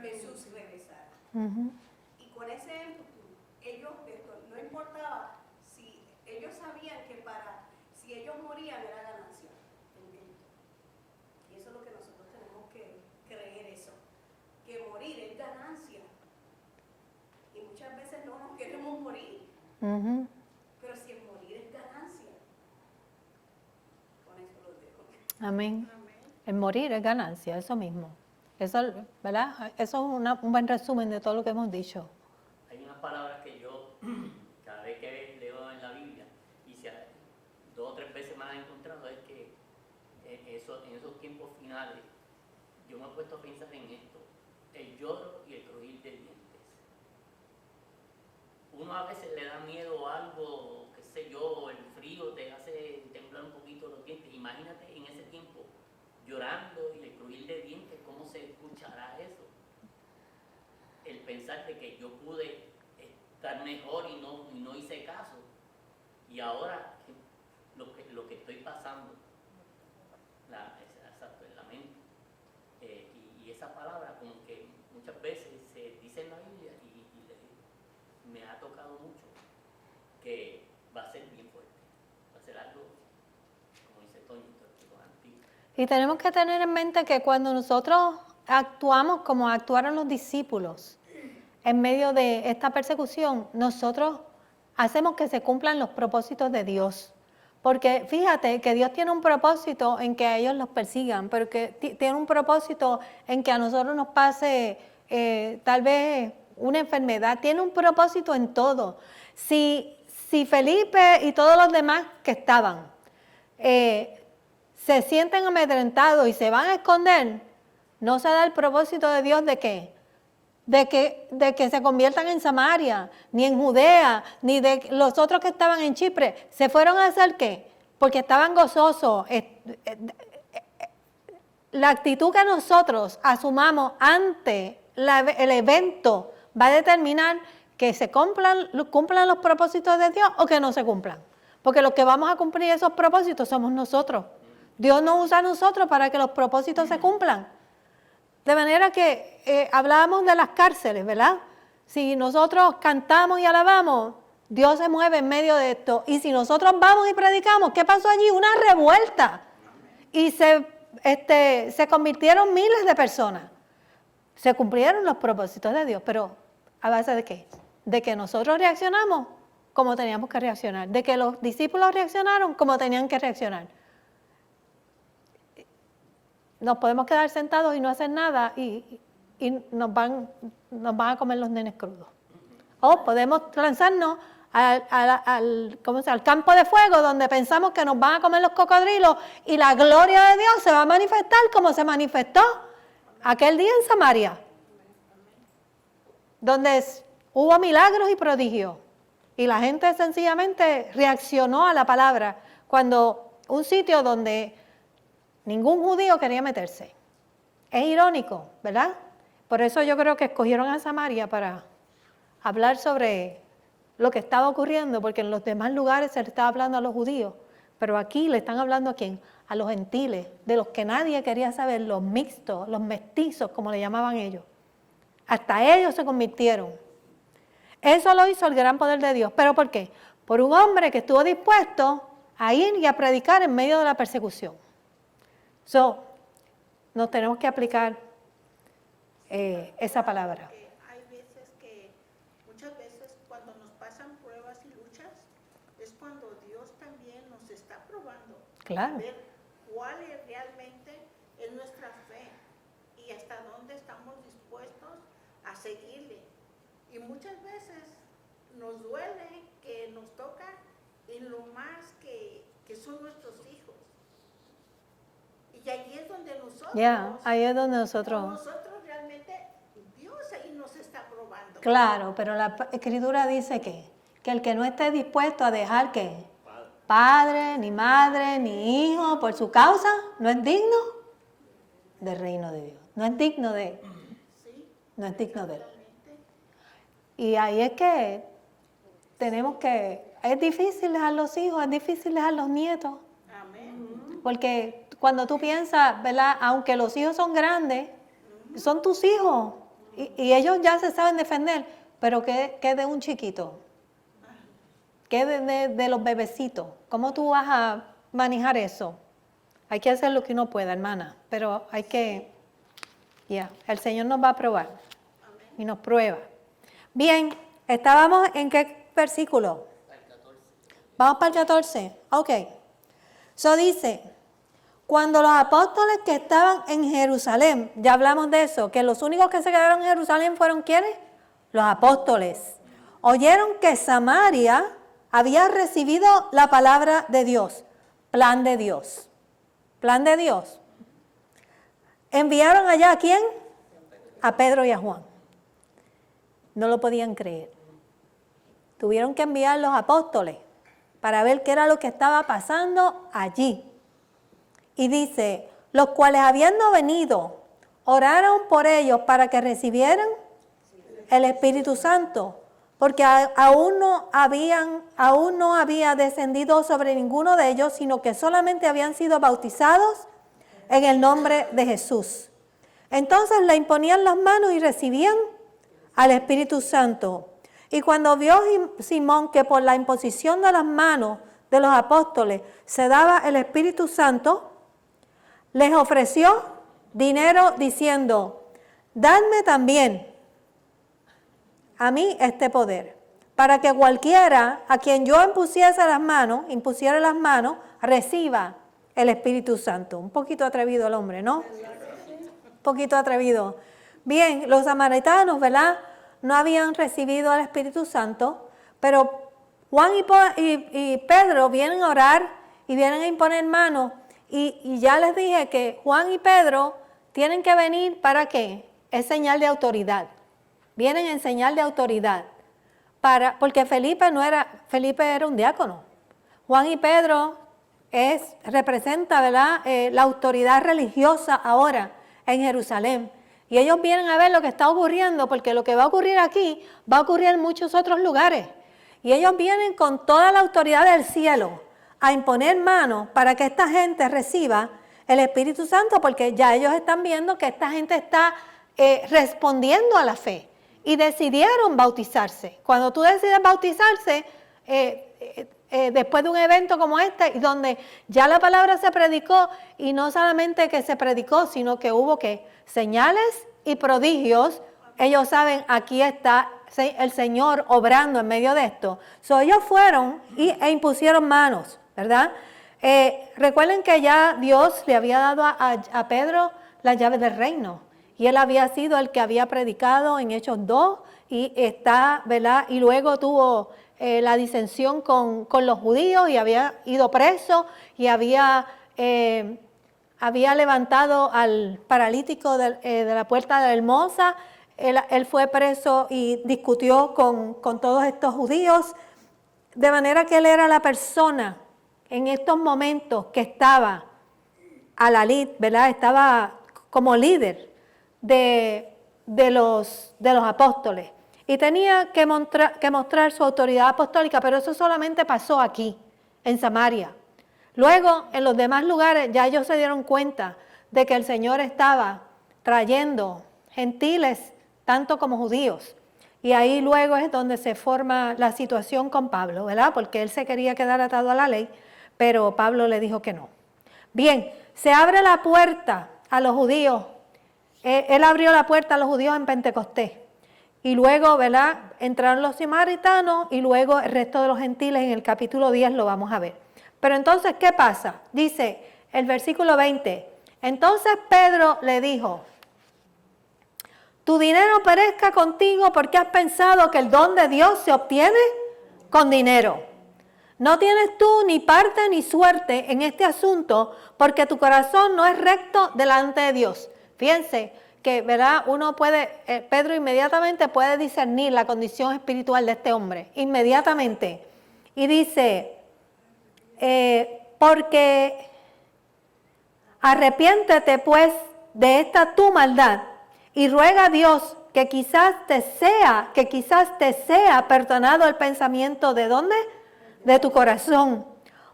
S4: Jesús regresara.
S1: Uh-huh.
S4: Y con ese ellos, no importaba si ellos sabían que si ellos morían era ganancia. Y eso es lo que nosotros tenemos que creer eso, que morir es ganancia. Y muchas veces no nos queremos morir,
S1: Uh-huh.
S4: pero si el morir es ganancia, con eso lo dejo.
S1: Amén. El morir es ganancia, eso mismo. Eso, ¿verdad? Eso es un buen resumen de todo lo que hemos dicho.
S3: Hay unas palabras que yo, cada vez que leo en la Biblia, y si 2 o 3 veces me las he encontrado, es que en esos tiempos finales, yo me he puesto a pensar en esto, el lloro y el crujir de dientes. Uno a veces le da miedo a algo, qué sé yo, el frío te hace temblar un poquito los dientes. Imagínate en ese tiempo llorando y el crujir de dientes, ¿cómo se escuchará eso? El pensar de que yo pude estar mejor y no hice caso. Y ahora lo que estoy pasando, exacto, el lamento. Y esa palabra como que muchas veces se dice en la Biblia y me ha tocado mucho que va a ser bien fuerte. Va a ser algo, como dice Toño, antiguo.
S1: Y tenemos que tener en mente que cuando nosotros actuamos como actuaron los discípulos en medio de esta persecución, nosotros hacemos que se cumplan los propósitos de Dios. Porque fíjate que Dios tiene un propósito en que a ellos los persigan, pero que tiene un propósito en que a nosotros nos pase tal vez una enfermedad. Tiene un propósito en todo. Si Felipe y todos los demás que estaban se sienten amedrentados y se van a esconder, no se da el propósito de Dios de qué. De que se conviertan en Samaria, ni en Judea, ni de los otros que estaban en Chipre. ¿Se fueron a hacer qué? Porque estaban gozosos. La actitud que nosotros asumamos ante el evento va a determinar que se cumplan los propósitos de Dios o que no se cumplan. Porque los que vamos a cumplir esos propósitos somos nosotros. Dios nos usa a nosotros para que los propósitos se cumplan. De manera que hablábamos de las cárceles, ¿verdad? Si nosotros cantamos y alabamos, Dios se mueve en medio de esto. Y si nosotros vamos y predicamos, ¿qué pasó allí? Una revuelta. Y se convirtieron miles de personas. Se cumplieron los propósitos de Dios, pero ¿a base de qué? De que nosotros reaccionamos como teníamos que reaccionar. De que los discípulos reaccionaron como tenían que reaccionar. Nos podemos quedar sentados y no hacer nada y nos van a comer los nenes crudos. O podemos lanzarnos al campo de fuego donde pensamos que nos van a comer los cocodrilos y la gloria de Dios se va a manifestar como se manifestó aquel día en Samaria, donde hubo milagros y prodigios y la gente sencillamente reaccionó a la palabra cuando un sitio donde ningún judío quería meterse. Es irónico, ¿verdad? Por eso yo creo que escogieron a Samaria para hablar sobre lo que estaba ocurriendo, porque en los demás lugares se le estaba hablando a los judíos, pero aquí le están hablando a quién, a los gentiles, de los que nadie quería saber, los mixtos, los mestizos, como le llamaban ellos. Hasta ellos se convirtieron. Eso lo hizo el gran poder de Dios. ¿Pero por qué? Por un hombre que estuvo dispuesto a ir y a predicar en medio de la persecución. Nos tenemos que aplicar esa palabra.
S5: Hay veces que, muchas veces cuando nos pasan pruebas y luchas, es cuando Dios también nos está probando.
S1: Claro.
S5: Ver cuál realmente es nuestra fe y hasta dónde estamos dispuestos a seguirle. Y muchas veces nos duele que nos toca en lo más que son nuestros hijos. Y ahí es donde nosotros,
S1: Ahí es donde nosotros
S5: realmente, Dios ahí nos está probando.
S1: Claro, pero la Escritura dice que el que no esté dispuesto a dejar que padre, ni madre, ni hijo por su causa, no es digno del reino de Dios. No es digno de no es digno de él. Y ahí es que tenemos que, es difícil dejar los hijos, es difícil dejar los nietos.
S5: Amén.
S1: Porque cuando tú piensas, ¿verdad? Aunque los hijos son grandes, son tus hijos. Y ellos ya se saben defender. Pero ¿qué de un chiquito? ¿Qué de los bebecitos? ¿Cómo tú vas a manejar eso? Hay que hacer lo que uno pueda, hermana. Pero hay que, el Señor nos va a probar. Y nos prueba. Bien, estábamos en qué versículo? Vamos para el 14. Ok. Eso dice, cuando los apóstoles que estaban en Jerusalén, ya hablamos de eso, que los únicos que se quedaron en Jerusalén fueron ¿quiénes? Los apóstoles. Oyeron que Samaria había recibido la palabra de Dios. Plan de Dios. Plan de Dios. Enviaron allá ¿a quién? A Pedro y a Juan. No lo podían creer. Tuvieron que enviar los apóstoles para ver qué era lo que estaba pasando allí. Y dice, los cuales habiendo venido, oraron por ellos para que recibieran el Espíritu Santo, porque aún no había descendido sobre ninguno de ellos, sino que solamente habían sido bautizados en el nombre de Jesús. Entonces le imponían las manos y recibían al Espíritu Santo. Y cuando vio Simón que por la imposición de las manos de los apóstoles se daba el Espíritu Santo, les ofreció dinero diciendo, dadme también a mí este poder, para que cualquiera a quien yo impusiera las manos, reciba el Espíritu Santo. Un poquito atrevido el hombre, ¿no? Un poquito atrevido. Bien, los samaritanos, ¿verdad? No habían recibido al Espíritu Santo, pero Juan y Pedro vienen a orar y vienen a imponer manos. Y ya les dije que Juan y Pedro tienen que venir ¿para qué? Es señal de autoridad. Vienen en señal de autoridad. Porque Felipe era un diácono. Juan y Pedro representa, ¿verdad? La autoridad religiosa ahora en Jerusalén. Y ellos vienen a ver lo que está ocurriendo, porque lo que va a ocurrir aquí va a ocurrir en muchos otros lugares. Y ellos vienen con toda la autoridad del cielo a imponer manos para que esta gente reciba el Espíritu Santo, porque ya ellos están viendo que esta gente está respondiendo a la fe y decidieron bautizarse. Cuando tú decides bautizarse, después de un evento como este, donde ya la palabra se predicó, y no solamente que se predicó, sino que hubo señales y prodigios, ellos saben, aquí está el Señor obrando en medio de esto. Ellos fueron e impusieron manos, ¿verdad? Recuerden que ya Dios le había dado a Pedro las llaves del reino, y él había sido el que había predicado en Hechos 2, y está, ¿verdad? Y luego tuvo la disensión con los judíos y había ido preso y había levantado al paralítico de la puerta de Hermosa. Él fue preso y discutió con todos estos judíos, de manera que él era la persona en estos momentos que estaba a la lid, ¿verdad? Estaba como líder de los apóstoles. Y tenía que mostrar su autoridad apostólica, pero eso solamente pasó aquí, en Samaria. Luego, en los demás lugares, ya ellos se dieron cuenta de que el Señor estaba trayendo gentiles tanto como judíos. Y ahí luego es donde se forma la situación con Pablo, ¿verdad? Porque él se quería quedar atado a la ley, pero Pablo le dijo que no. Bien, se abre la puerta a los judíos. Él abrió la puerta a los judíos en Pentecostés. Y luego, ¿verdad? Entraron los samaritanos y luego el resto de los gentiles en el capítulo 10 lo vamos a ver. Pero entonces, ¿qué pasa? Dice el versículo 20. Entonces Pedro le dijo, tu dinero perezca contigo porque has pensado que el don de Dios se obtiene con dinero. No tienes tú ni parte ni suerte en este asunto porque tu corazón no es recto delante de Dios. Fíjense que, ¿verdad? Uno puede, Pedro inmediatamente puede discernir la condición espiritual de este hombre, inmediatamente. Y dice, porque arrepiéntete pues de esta tu maldad y ruega a Dios que quizás te sea perdonado el pensamiento de ¿dónde? De tu corazón,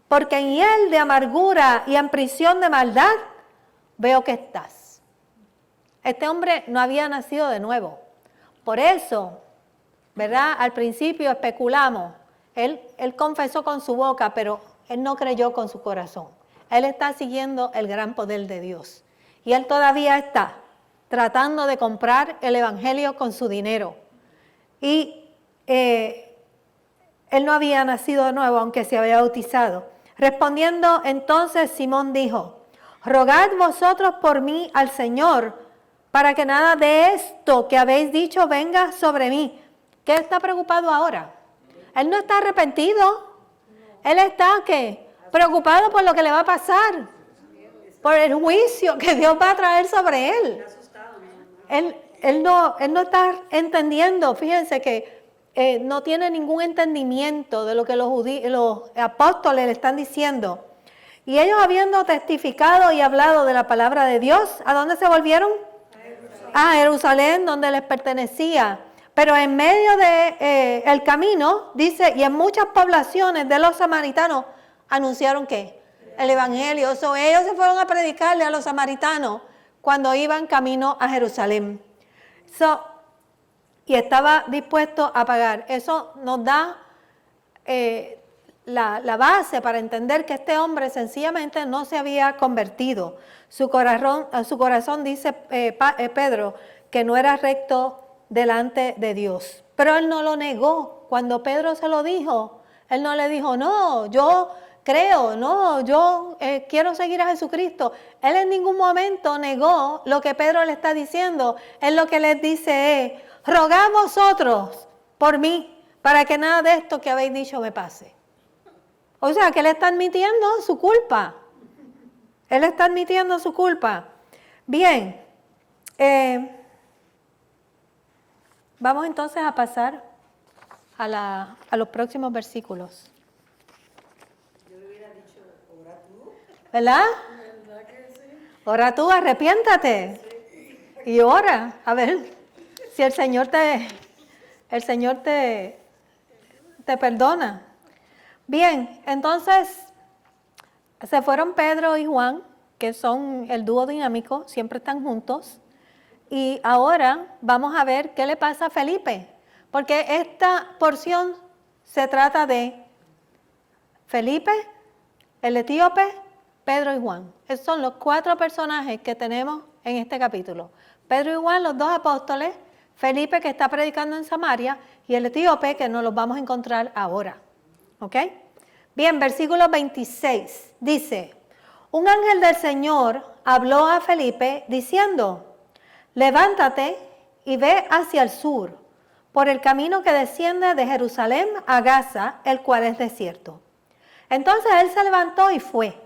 S1: porque en hiel de amargura y en prisión de maldad veo que estás. Este hombre no había nacido de nuevo. Por eso, ¿verdad? Al principio especulamos. Él confesó con su boca, pero él no creyó con su corazón. Él está siguiendo el gran poder de Dios. Y él todavía está tratando de comprar el evangelio con su dinero. Y él no había nacido de nuevo, aunque se había bautizado. Respondiendo entonces Simón dijo, rogad vosotros por mí al Señor, para que nada de esto que habéis dicho venga sobre mí. ¿Qué está preocupado ahora? Él no está arrepentido. Él está, ¿qué? Preocupado por lo que le va a pasar. Por el juicio que Dios va a traer sobre él. Él no está entendiendo. Fíjense que no tiene ningún entendimiento de lo que los apóstoles le están diciendo. Y ellos habiendo testificado y hablado de la palabra de Dios, ¿a dónde se volvieron? A Jerusalén, donde les pertenecía. Pero en medio de el camino, dice, y en muchas poblaciones de los samaritanos, anunciaron ¿qué? El evangelio. Ellos se fueron a predicarle a los samaritanos cuando iban camino a Jerusalén. Y estaba dispuesto a pagar. Eso nos da la base para entender que este hombre sencillamente no se había convertido. Su corazón dice Pedro, que no era recto delante de Dios. Pero él no lo negó. Cuando Pedro se lo dijo, él no le dijo, no, yo creo, no, yo quiero seguir a Jesucristo. Él en ningún momento negó lo que Pedro le está diciendo. Él lo que les dice es, rogad vosotros por mí, para que nada de esto que habéis dicho me pase. O sea, que él está admitiendo su culpa. Él está admitiendo su culpa. Bien, vamos entonces a pasar a los próximos versículos.
S6: Yo le hubiera dicho, ora tú.
S1: ¿Verdad?
S6: ¿Verdad que sí?
S1: Ora tú, arrepiéntate. Sí. Y ora, a ver si el Señor te perdona. Bien, entonces se fueron Pedro y Juan, que son el dúo dinámico, siempre están juntos. Y ahora vamos a ver qué le pasa a Felipe, porque esta porción se trata de Felipe, el etíope, Pedro y Juan. Esos son los 4 personajes que tenemos en este capítulo. Pedro y Juan, los 2 apóstoles, Felipe que está predicando en Samaria y el etíope que nos los vamos a encontrar ahora. ¿Ok? Bien, versículo 26 dice, un ángel del Señor habló a Felipe diciendo, levántate y ve hacia el sur, por el camino que desciende de Jerusalén a Gaza, el cual es desierto. Entonces él se levantó y fue.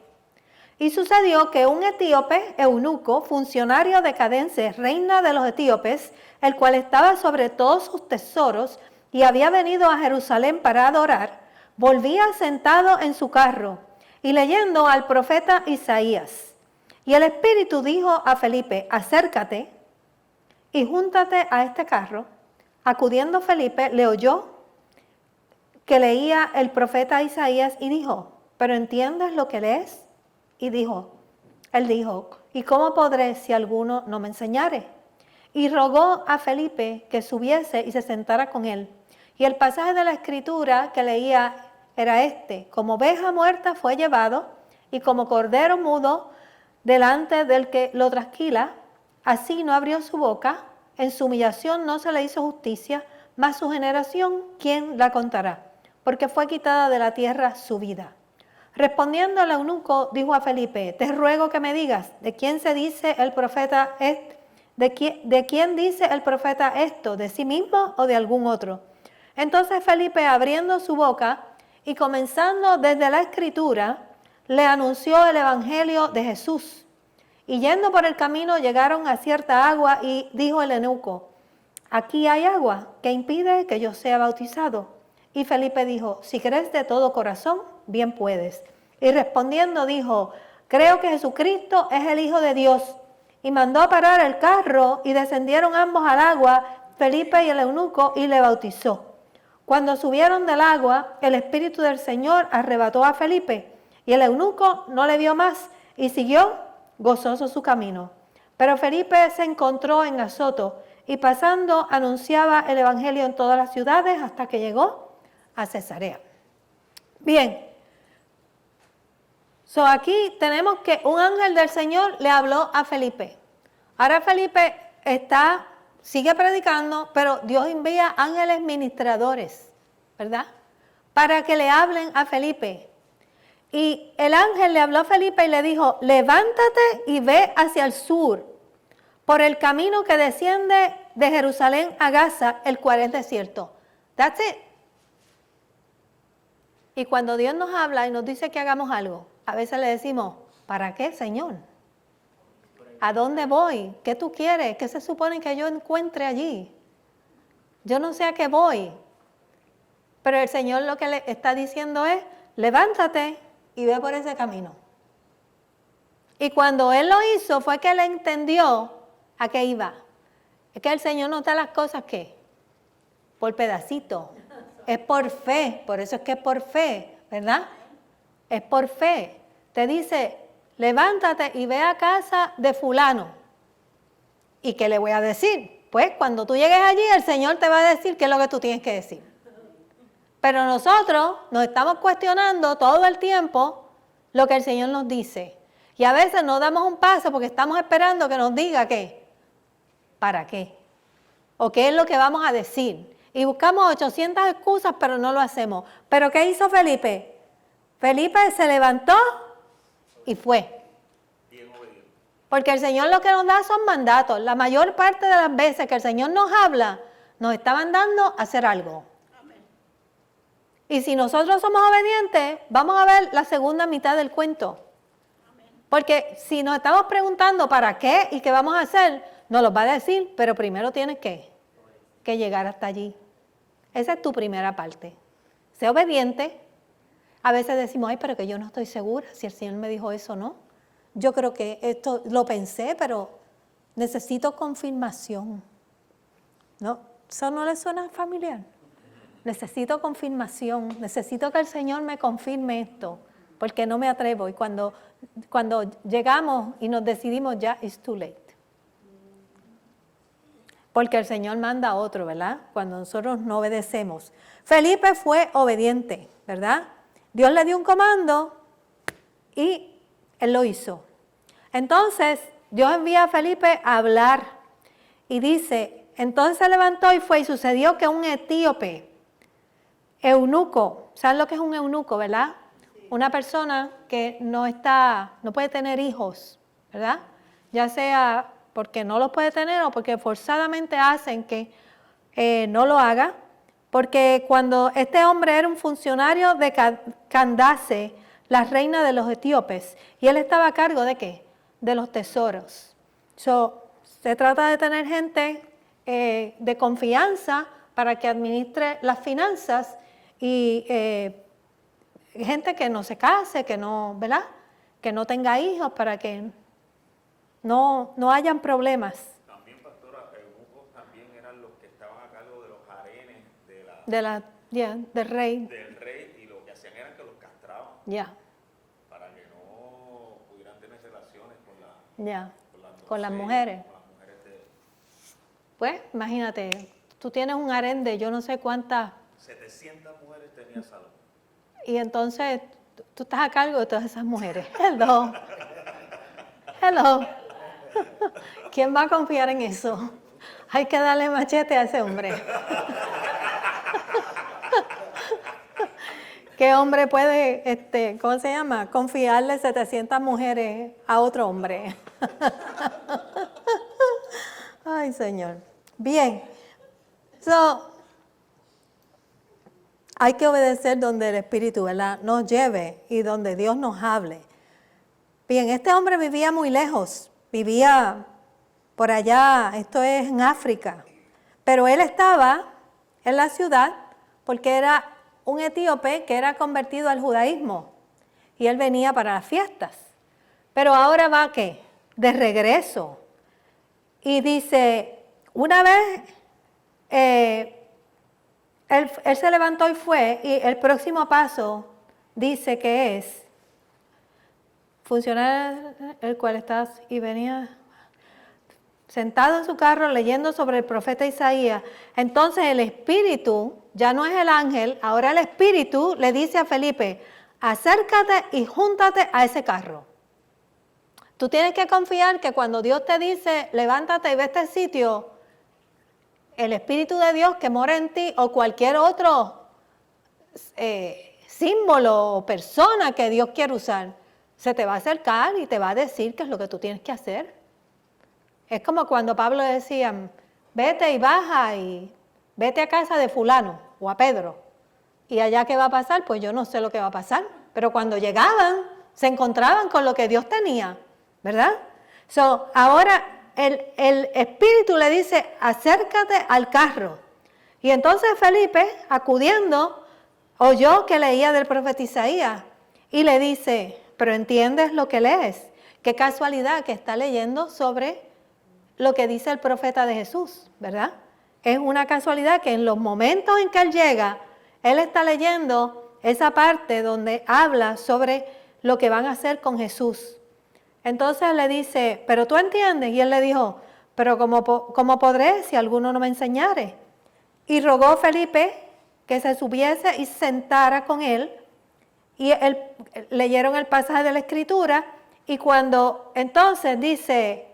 S1: Y sucedió que un etíope, eunuco, funcionario de Candace, reina de los etíopes, el cual estaba sobre todos sus tesoros y había venido a Jerusalén para adorar, volvía sentado en su carro y leyendo al profeta Isaías. Y el Espíritu dijo a Felipe, acércate y júntate a este carro. Acudiendo Felipe, le oyó que leía el profeta Isaías y dijo, ¿pero entiendes lo que lees? Y él dijo, ¿y cómo podré si alguno no me enseñare? y rogó a Felipe que subiese y se sentara con él. Y el pasaje de la Escritura que leía era este: como oveja muerta fue llevado, y como cordero mudo delante del que lo trasquila, así no abrió su boca, en su humillación no se le hizo justicia, mas su generación, ¿quién la contará? Porque fue quitada de la tierra su vida. Respondiendo el eunuco, dijo a Felipe: te ruego que me digas, ¿de quién se dice el profeta ¿De quién dice el profeta esto? ¿De sí mismo o de algún otro? Entonces Felipe, abriendo su boca y comenzando desde la Escritura, le anunció el evangelio de Jesús. Y yendo por el camino llegaron a cierta agua y dijo el eunuco: aquí hay agua, ¿qué impide que yo sea bautizado? Y Felipe dijo: si crees de todo corazón, bien puedes. Y respondiendo dijo: creo que Jesucristo es el Hijo de Dios. Y mandó a parar el carro y descendieron ambos al agua, Felipe y el eunuco, y le bautizó. Cuando subieron del agua, el Espíritu del Señor arrebató a Felipe, y el eunuco no le vio más y siguió gozoso su camino. Pero Felipe se encontró en Azoto y pasando anunciaba el evangelio en todas las ciudades hasta que llegó a Cesarea. Bien. Aquí tenemos que un ángel del Señor le habló a Felipe. Ahora Felipe sigue predicando, pero Dios envía ángeles ministradores, ¿verdad? Para que le hablen a Felipe. Y el ángel le habló a Felipe y le dijo: levántate y ve hacia el sur, por el camino que desciende de Jerusalén a Gaza, el cual es desierto. That's it. Y cuando Dios nos habla y nos dice que hagamos algo, a veces le decimos: ¿para qué, Señor? ¿A dónde voy? ¿Qué tú quieres? ¿Qué se supone que yo encuentre allí? Yo no sé a qué voy. Pero el Señor lo que le está diciendo es: levántate y ve por ese camino. Y cuando Él lo hizo, fue que Él entendió a qué iba. Es que el Señor no da las cosas, ¿qué? Por pedacito. Es por fe. Por eso es que es por fe, ¿verdad? Es por fe. Te dice: levántate y ve a casa de fulano. ¿Y qué le voy a decir? Pues cuando tú llegues allí, el Señor te va a decir qué es lo que tú tienes que decir. Pero nosotros nos estamos cuestionando todo el tiempo lo que el Señor nos dice. Y a veces no damos un paso porque estamos esperando que nos diga qué. ¿Para qué? ¿O qué es lo que vamos a decir? Y buscamos 800 excusas, pero no lo hacemos. ¿Pero qué hizo Felipe? Felipe se levantó y fue.
S2: Bien obediente.
S1: Porque el Señor lo que nos da son mandatos. La mayor parte de las veces que el Señor nos habla, nos está mandando a hacer algo.
S5: Amén.
S1: Y si nosotros somos obedientes, vamos a ver la segunda mitad del cuento. Porque si nos estamos preguntando para qué y qué vamos a hacer, nos lo va a decir, pero primero tienes que llegar hasta allí. Esa es tu primera parte. Sé obediente. A veces decimos: ay, pero que yo no estoy segura si el Señor me dijo eso o no. Yo creo que esto lo pensé, pero necesito confirmación. ¿No? ¿Eso no le suena familiar? Necesito confirmación. Necesito que el Señor me confirme esto, porque no me atrevo. Y cuando llegamos y nos decidimos, ya it's too late. Porque el Señor manda a otro, ¿verdad? Cuando nosotros no obedecemos. Felipe fue obediente, ¿verdad? Dios le dio un comando y él lo hizo. Entonces, Dios envía a Felipe a hablar y dice: entonces se levantó y fue, y sucedió que un etíope, eunuco, ¿saben lo que es un eunuco, verdad? Sí. Una persona que no puede tener hijos, ¿verdad? Ya sea porque no los puede tener o porque forzadamente hacen que no lo haga. Porque cuando este hombre era un funcionario de Candace, la reina de los etíopes, y él estaba a cargo ¿de qué? De los tesoros. Se trata de tener gente de confianza para que administre las finanzas y gente que no se case, que no, ¿verdad? Que no tenga hijos para que no hayan problemas.
S2: También, pastora, eunucos también eran los que estaban a cargo de los harenes
S1: del rey.
S2: Del rey, y lo que hacían era que los castraban.
S1: Ya.
S2: Para que no pudieran tener relaciones con
S1: Con las mujeres.
S2: Con las mujeres
S1: pues imagínate, tú tienes un harén de yo no sé cuántas,
S2: 700 mujeres tenía Salomón.
S1: y entonces tú estás a cargo de todas esas mujeres. Hello. Hello. ¿Quién va a confiar en eso? Hay que darle machete a ese hombre. ¿Qué hombre puede, cómo se llama? Confiarle 700 mujeres a otro hombre. Ay, Señor. Bien. Hay que obedecer donde el Espíritu, ¿verdad?, nos lleve y donde Dios nos hable. Bien, este hombre vivía muy lejos, vivía por allá, esto es en África, pero él estaba en la ciudad porque era un etíope que era convertido al judaísmo y él venía para las fiestas. Pero ahora va, ¿qué? De regreso. Y dice, una vez él se levantó y fue, y el próximo paso dice que es funcionar el cual estás y venía sentado en su carro leyendo sobre el profeta Isaías. Entonces el Espíritu, ya no es el ángel, ahora el Espíritu le dice a Felipe, acércate y júntate a ese carro. Tú tienes que confiar que cuando Dios te dice, levántate y ve a este sitio, el Espíritu de Dios que mora en ti o cualquier otro símbolo o persona que Dios quiere usar, se te va a acercar y te va a decir qué es lo que tú tienes que hacer. Es como cuando Pablo decía, vete y baja y vete a casa de fulano o a Pedro. ¿Y allá qué va a pasar? Pues yo no sé lo que va a pasar. Pero cuando llegaban, se encontraban con lo que Dios tenía, ¿verdad? Ahora el Espíritu le dice, acércate al carro. Y entonces Felipe, acudiendo, oyó que leía del profeta Isaías y le dice, pero ¿entiendes lo que lees? Qué casualidad que está leyendo sobre lo que dice el profeta de Jesús, ¿verdad? Es una casualidad que en los momentos en que él llega, él está leyendo esa parte donde habla sobre lo que van a hacer con Jesús. Entonces le dice, ¿pero tú entiendes? Y él le dijo, ¿pero cómo podré si alguno no me enseñare? Y rogó Felipe que se subiese y se sentara con él. Y leyeron el pasaje de la Escritura. Y cuando entonces dice,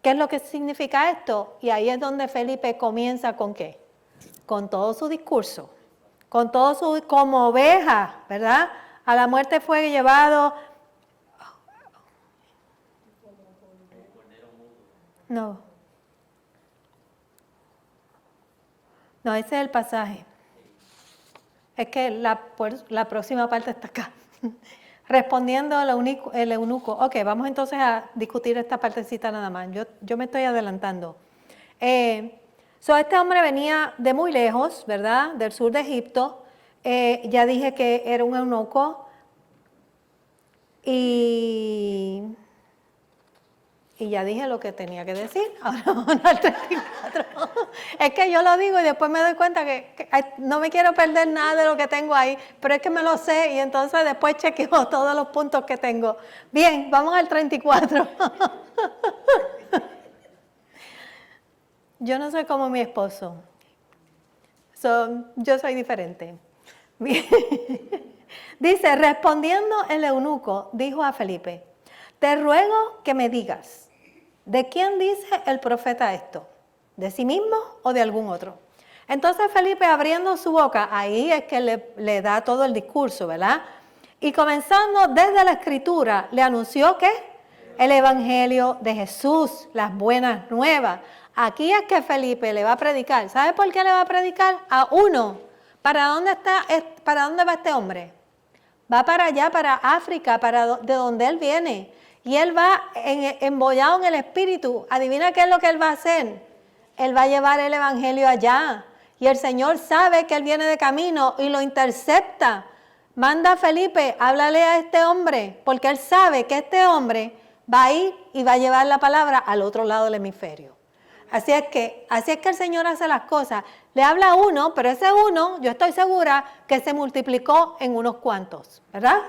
S1: ¿qué es lo que significa esto? Y ahí es donde Felipe comienza con ¿qué? Con todo su discurso. Con todo su, como oveja, ¿verdad? A la muerte fue llevado. No. No, ese es el pasaje. Es que la próxima parte está acá. Respondiendo el eunuco. Ok, vamos entonces a discutir esta partecita nada más. Yo me estoy adelantando. Este hombre venía de muy lejos, ¿verdad? Del sur de Egipto. Ya dije que era un eunuco. Y ya dije lo que tenía que decir. Ahora vamos al 34. Es que yo lo digo y después me doy cuenta que no me quiero perder nada de lo que tengo ahí, pero es que me lo sé y entonces después chequeo todos los puntos que tengo. Bien, vamos al 34. Yo no soy como mi esposo. Yo soy diferente. Bien. Dice, respondiendo el eunuco, dijo a Felipe, te ruego que me digas, ¿de quién dice el profeta esto? ¿De sí mismo o de algún otro? Entonces Felipe, abriendo su boca, ahí es que le da todo el discurso, ¿verdad? Y comenzando desde la Escritura, le anunció que el Evangelio de Jesús, las buenas nuevas. Aquí es que Felipe le va a predicar. ¿Sabe por qué le va a predicar? A uno. ¿Para dónde va este hombre? Va para allá, para África, de donde él viene. Y él va embollado en el Espíritu. Adivina qué es lo que él va a hacer. Él va a llevar el Evangelio allá. Y el Señor sabe que él viene de camino y lo intercepta. Manda a Felipe, háblale a este hombre, porque él sabe que este hombre va a ir y va a llevar la palabra al otro lado del hemisferio. Así es que el Señor hace las cosas. Le habla a uno, pero ese uno, yo estoy segura que se multiplicó en unos cuantos, ¿verdad?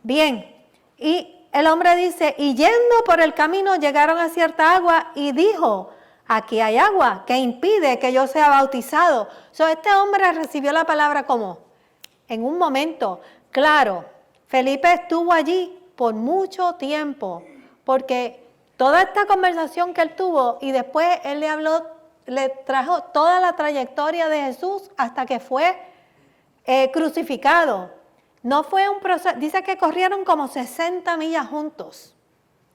S1: Bien, y el hombre dice, y yendo por el camino llegaron a cierta agua y dijo, aquí hay agua que impide que yo sea bautizado. Este hombre recibió la palabra como en un momento. Claro, Felipe estuvo allí por mucho tiempo, porque toda esta conversación que él tuvo y después él le trajo toda la trayectoria de Jesús hasta que fue crucificado. No fue un proceso, dice que corrieron como 60 millas juntos.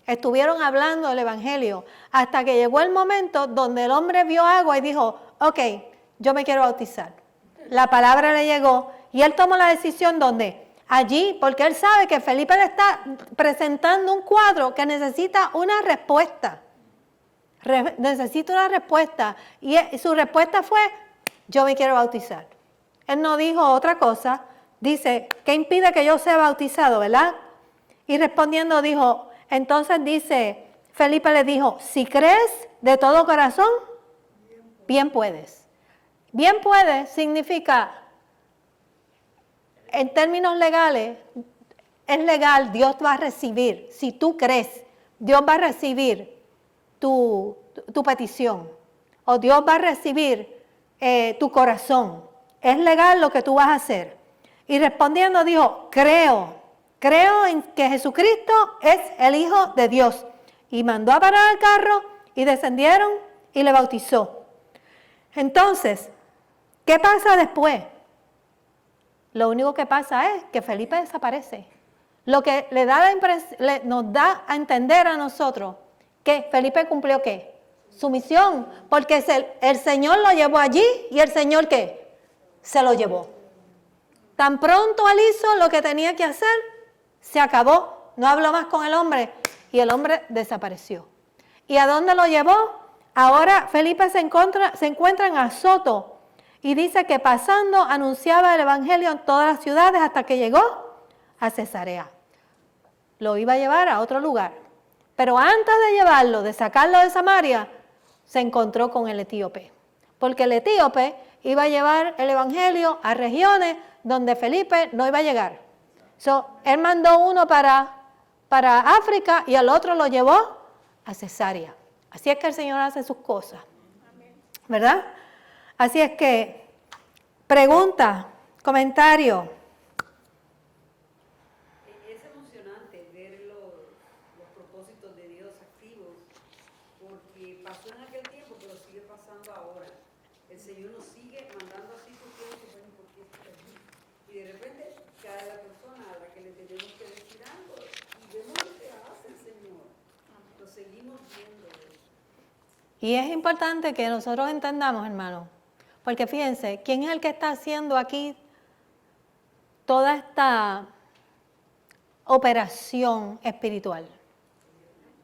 S1: Estuvieron hablando del evangelio hasta que llegó el momento donde el hombre vio agua y dijo, ok, yo me quiero bautizar. La palabra le llegó y él tomó la decisión donde allí, porque él sabe que Felipe le está presentando un cuadro que necesita una respuesta. Necesita una respuesta. Y su respuesta fue, yo me quiero bautizar. Él no dijo otra cosa. Dice, ¿qué impide que yo sea bautizado, verdad? Y respondiendo dijo, entonces dice, Felipe le dijo, si crees de todo corazón, bien puedes. Bien puedes significa, en términos legales, es legal, Dios va a recibir. Si tú crees, Dios va a recibir tu petición. O Dios va a recibir tu corazón. Es legal lo que tú vas a hacer. Y respondiendo dijo, creo en que Jesucristo es el Hijo de Dios. Y mandó a parar el carro y descendieron y le bautizó. Entonces, ¿qué pasa después? Lo único que pasa es que Felipe desaparece. Lo que nos da a entender a nosotros que Felipe cumplió ¿qué? Su misión, porque el Señor lo llevó allí y el Señor ¿qué? Se lo llevó. Tan pronto él hizo lo que tenía que hacer, se acabó, no habló más con el hombre y el hombre desapareció. ¿Y a dónde lo llevó? Ahora Felipe se encuentra en Azoto y dice que pasando anunciaba el evangelio en todas las ciudades hasta que llegó a Cesarea. Lo iba a llevar a otro lugar, pero antes de llevarlo, de sacarlo de Samaria, se encontró con el etíope, porque el etíope iba a llevar el evangelio a regiones donde Felipe no iba a llegar. Él mandó uno para África y al otro lo llevó a Cesarea. Así es que el Señor hace sus cosas, ¿verdad? Así es que, pregunta, comentario.
S6: Es emocionante ver los propósitos de Dios activos, porque pasó en aquel tiempo, pero sigue pasando ahora. El Señor nos sigue mandando así sus tiempos, ¿por qué estoy aquí? Y de repente cae la persona a la que le tenemos que decir algo, y vemos lo que hace el Señor. Lo seguimos viendo.
S1: Y es importante que nosotros entendamos, hermano, porque fíjense, ¿quién es el que está haciendo aquí toda esta operación espiritual?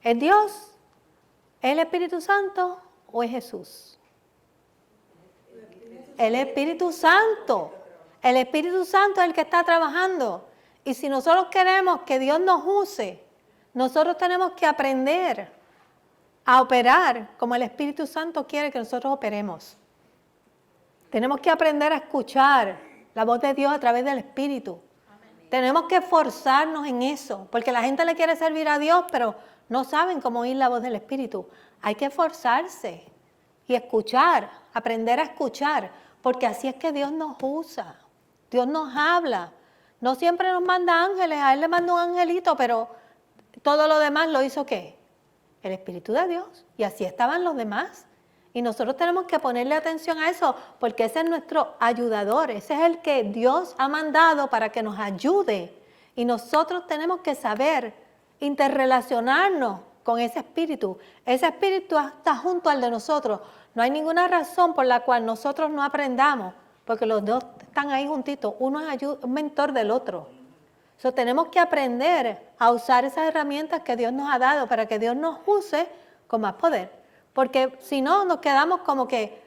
S1: ¿Es Dios? ¿Es el Espíritu Santo o es Jesús? El Espíritu Santo. El Espíritu Santo es el que está trabajando. Y si nosotros queremos que Dios nos use, nosotros tenemos que aprender a operar como el Espíritu Santo quiere que nosotros operemos. Tenemos que aprender a escuchar la voz de Dios a través del Espíritu. Tenemos que esforzarnos en eso, porque la gente le quiere servir a Dios, pero no saben cómo oír la voz del Espíritu. Hay que esforzarse y escuchar, aprender a escuchar, porque así es que Dios nos usa, Dios nos habla. No siempre nos manda ángeles, a Él le manda un angelito, pero todo lo demás lo hizo ¿qué? El Espíritu de Dios. Y así estaban los demás. Y nosotros tenemos que ponerle atención a eso, porque ese es nuestro ayudador, ese es el que Dios ha mandado para que nos ayude. Y nosotros tenemos que saber interrelacionarnos con ese espíritu. Ese espíritu está junto al de nosotros. No hay ninguna razón por la cual nosotros no aprendamos, porque los dos están ahí juntitos. Uno es un mentor del otro. Tenemos que aprender a usar esas herramientas que Dios nos ha dado para que Dios nos use con más poder. Porque si no, nos quedamos como que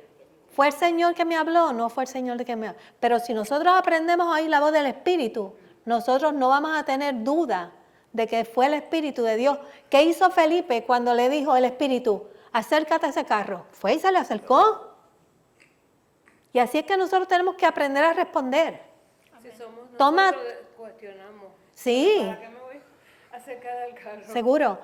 S1: fue el Señor que me habló, no fue el Señor que me habló. Pero si nosotros aprendemos a oír la voz del Espíritu, nosotros no vamos a tener duda de que fue el Espíritu de Dios. ¿Qué hizo Felipe cuando le dijo el Espíritu, acércate a ese carro? Fue y se le acercó. Y así es que nosotros tenemos que aprender a responder.
S7: Si somos
S1: Toma.
S7: nosotros cuestionamos.
S1: Sí.
S7: ¿Para qué me voy a acercar al carro?
S1: Seguro.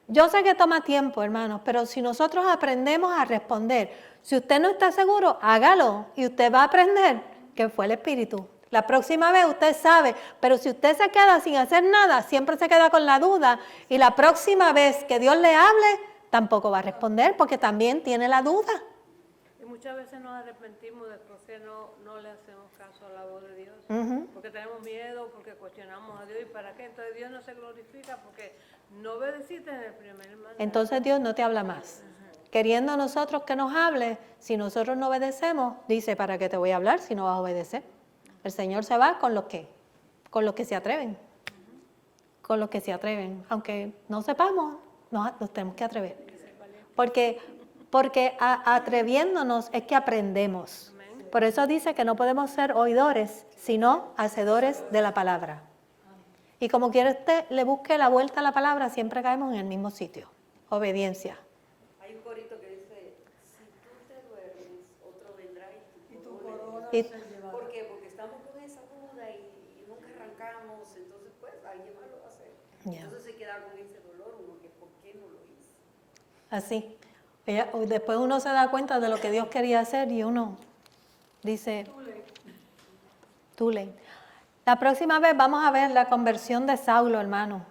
S1: Yo sé que toma tiempo, hermanos, pero si nosotros aprendemos a responder, si usted no está seguro, hágalo y usted va a aprender que fue el Espíritu. La próxima vez usted sabe, pero si usted se queda sin hacer nada, siempre se queda con la duda y la próxima vez que Dios le hable, tampoco va a responder porque también tiene la duda.
S7: Y muchas veces nos arrepentimos después que no le hacemos caso a la voz de Dios.
S1: Ujú.
S7: Porque tenemos miedo, porque cuestionamos a Dios. ¿Y para qué? Entonces Dios no se glorifica porque no obedeciste en el primer mandato.
S1: Entonces Dios no te habla más. Queriendo a nosotros que nos hable, si nosotros no obedecemos, dice, ¿para qué te voy a hablar si no vas a obedecer? El Señor se va con los que se atreven. Con los que se atreven. Aunque no sepamos, nos tenemos que atrever. Porque atreviéndonos es que aprendemos. Por eso dice que no podemos ser oidores, sino hacedores de la palabra. Y como quiera usted le busque la vuelta a la palabra, siempre caemos en el mismo sitio. Obediencia.
S6: Hay un corito que dice, si tú te duermes, otro vendrá y tu corona.
S1: Y-
S6: ¿Por qué? Porque estamos con esa duda y nunca arrancamos, entonces pues alguien más lo va a hacer.
S1: Ya.
S6: Entonces se queda con ese dolor, uno que ¿por qué no lo hice?
S1: Así. Después uno se da cuenta de lo que Dios quería hacer y uno dice, too late. La próxima vez vamos a ver la conversión de Saulo, hermano.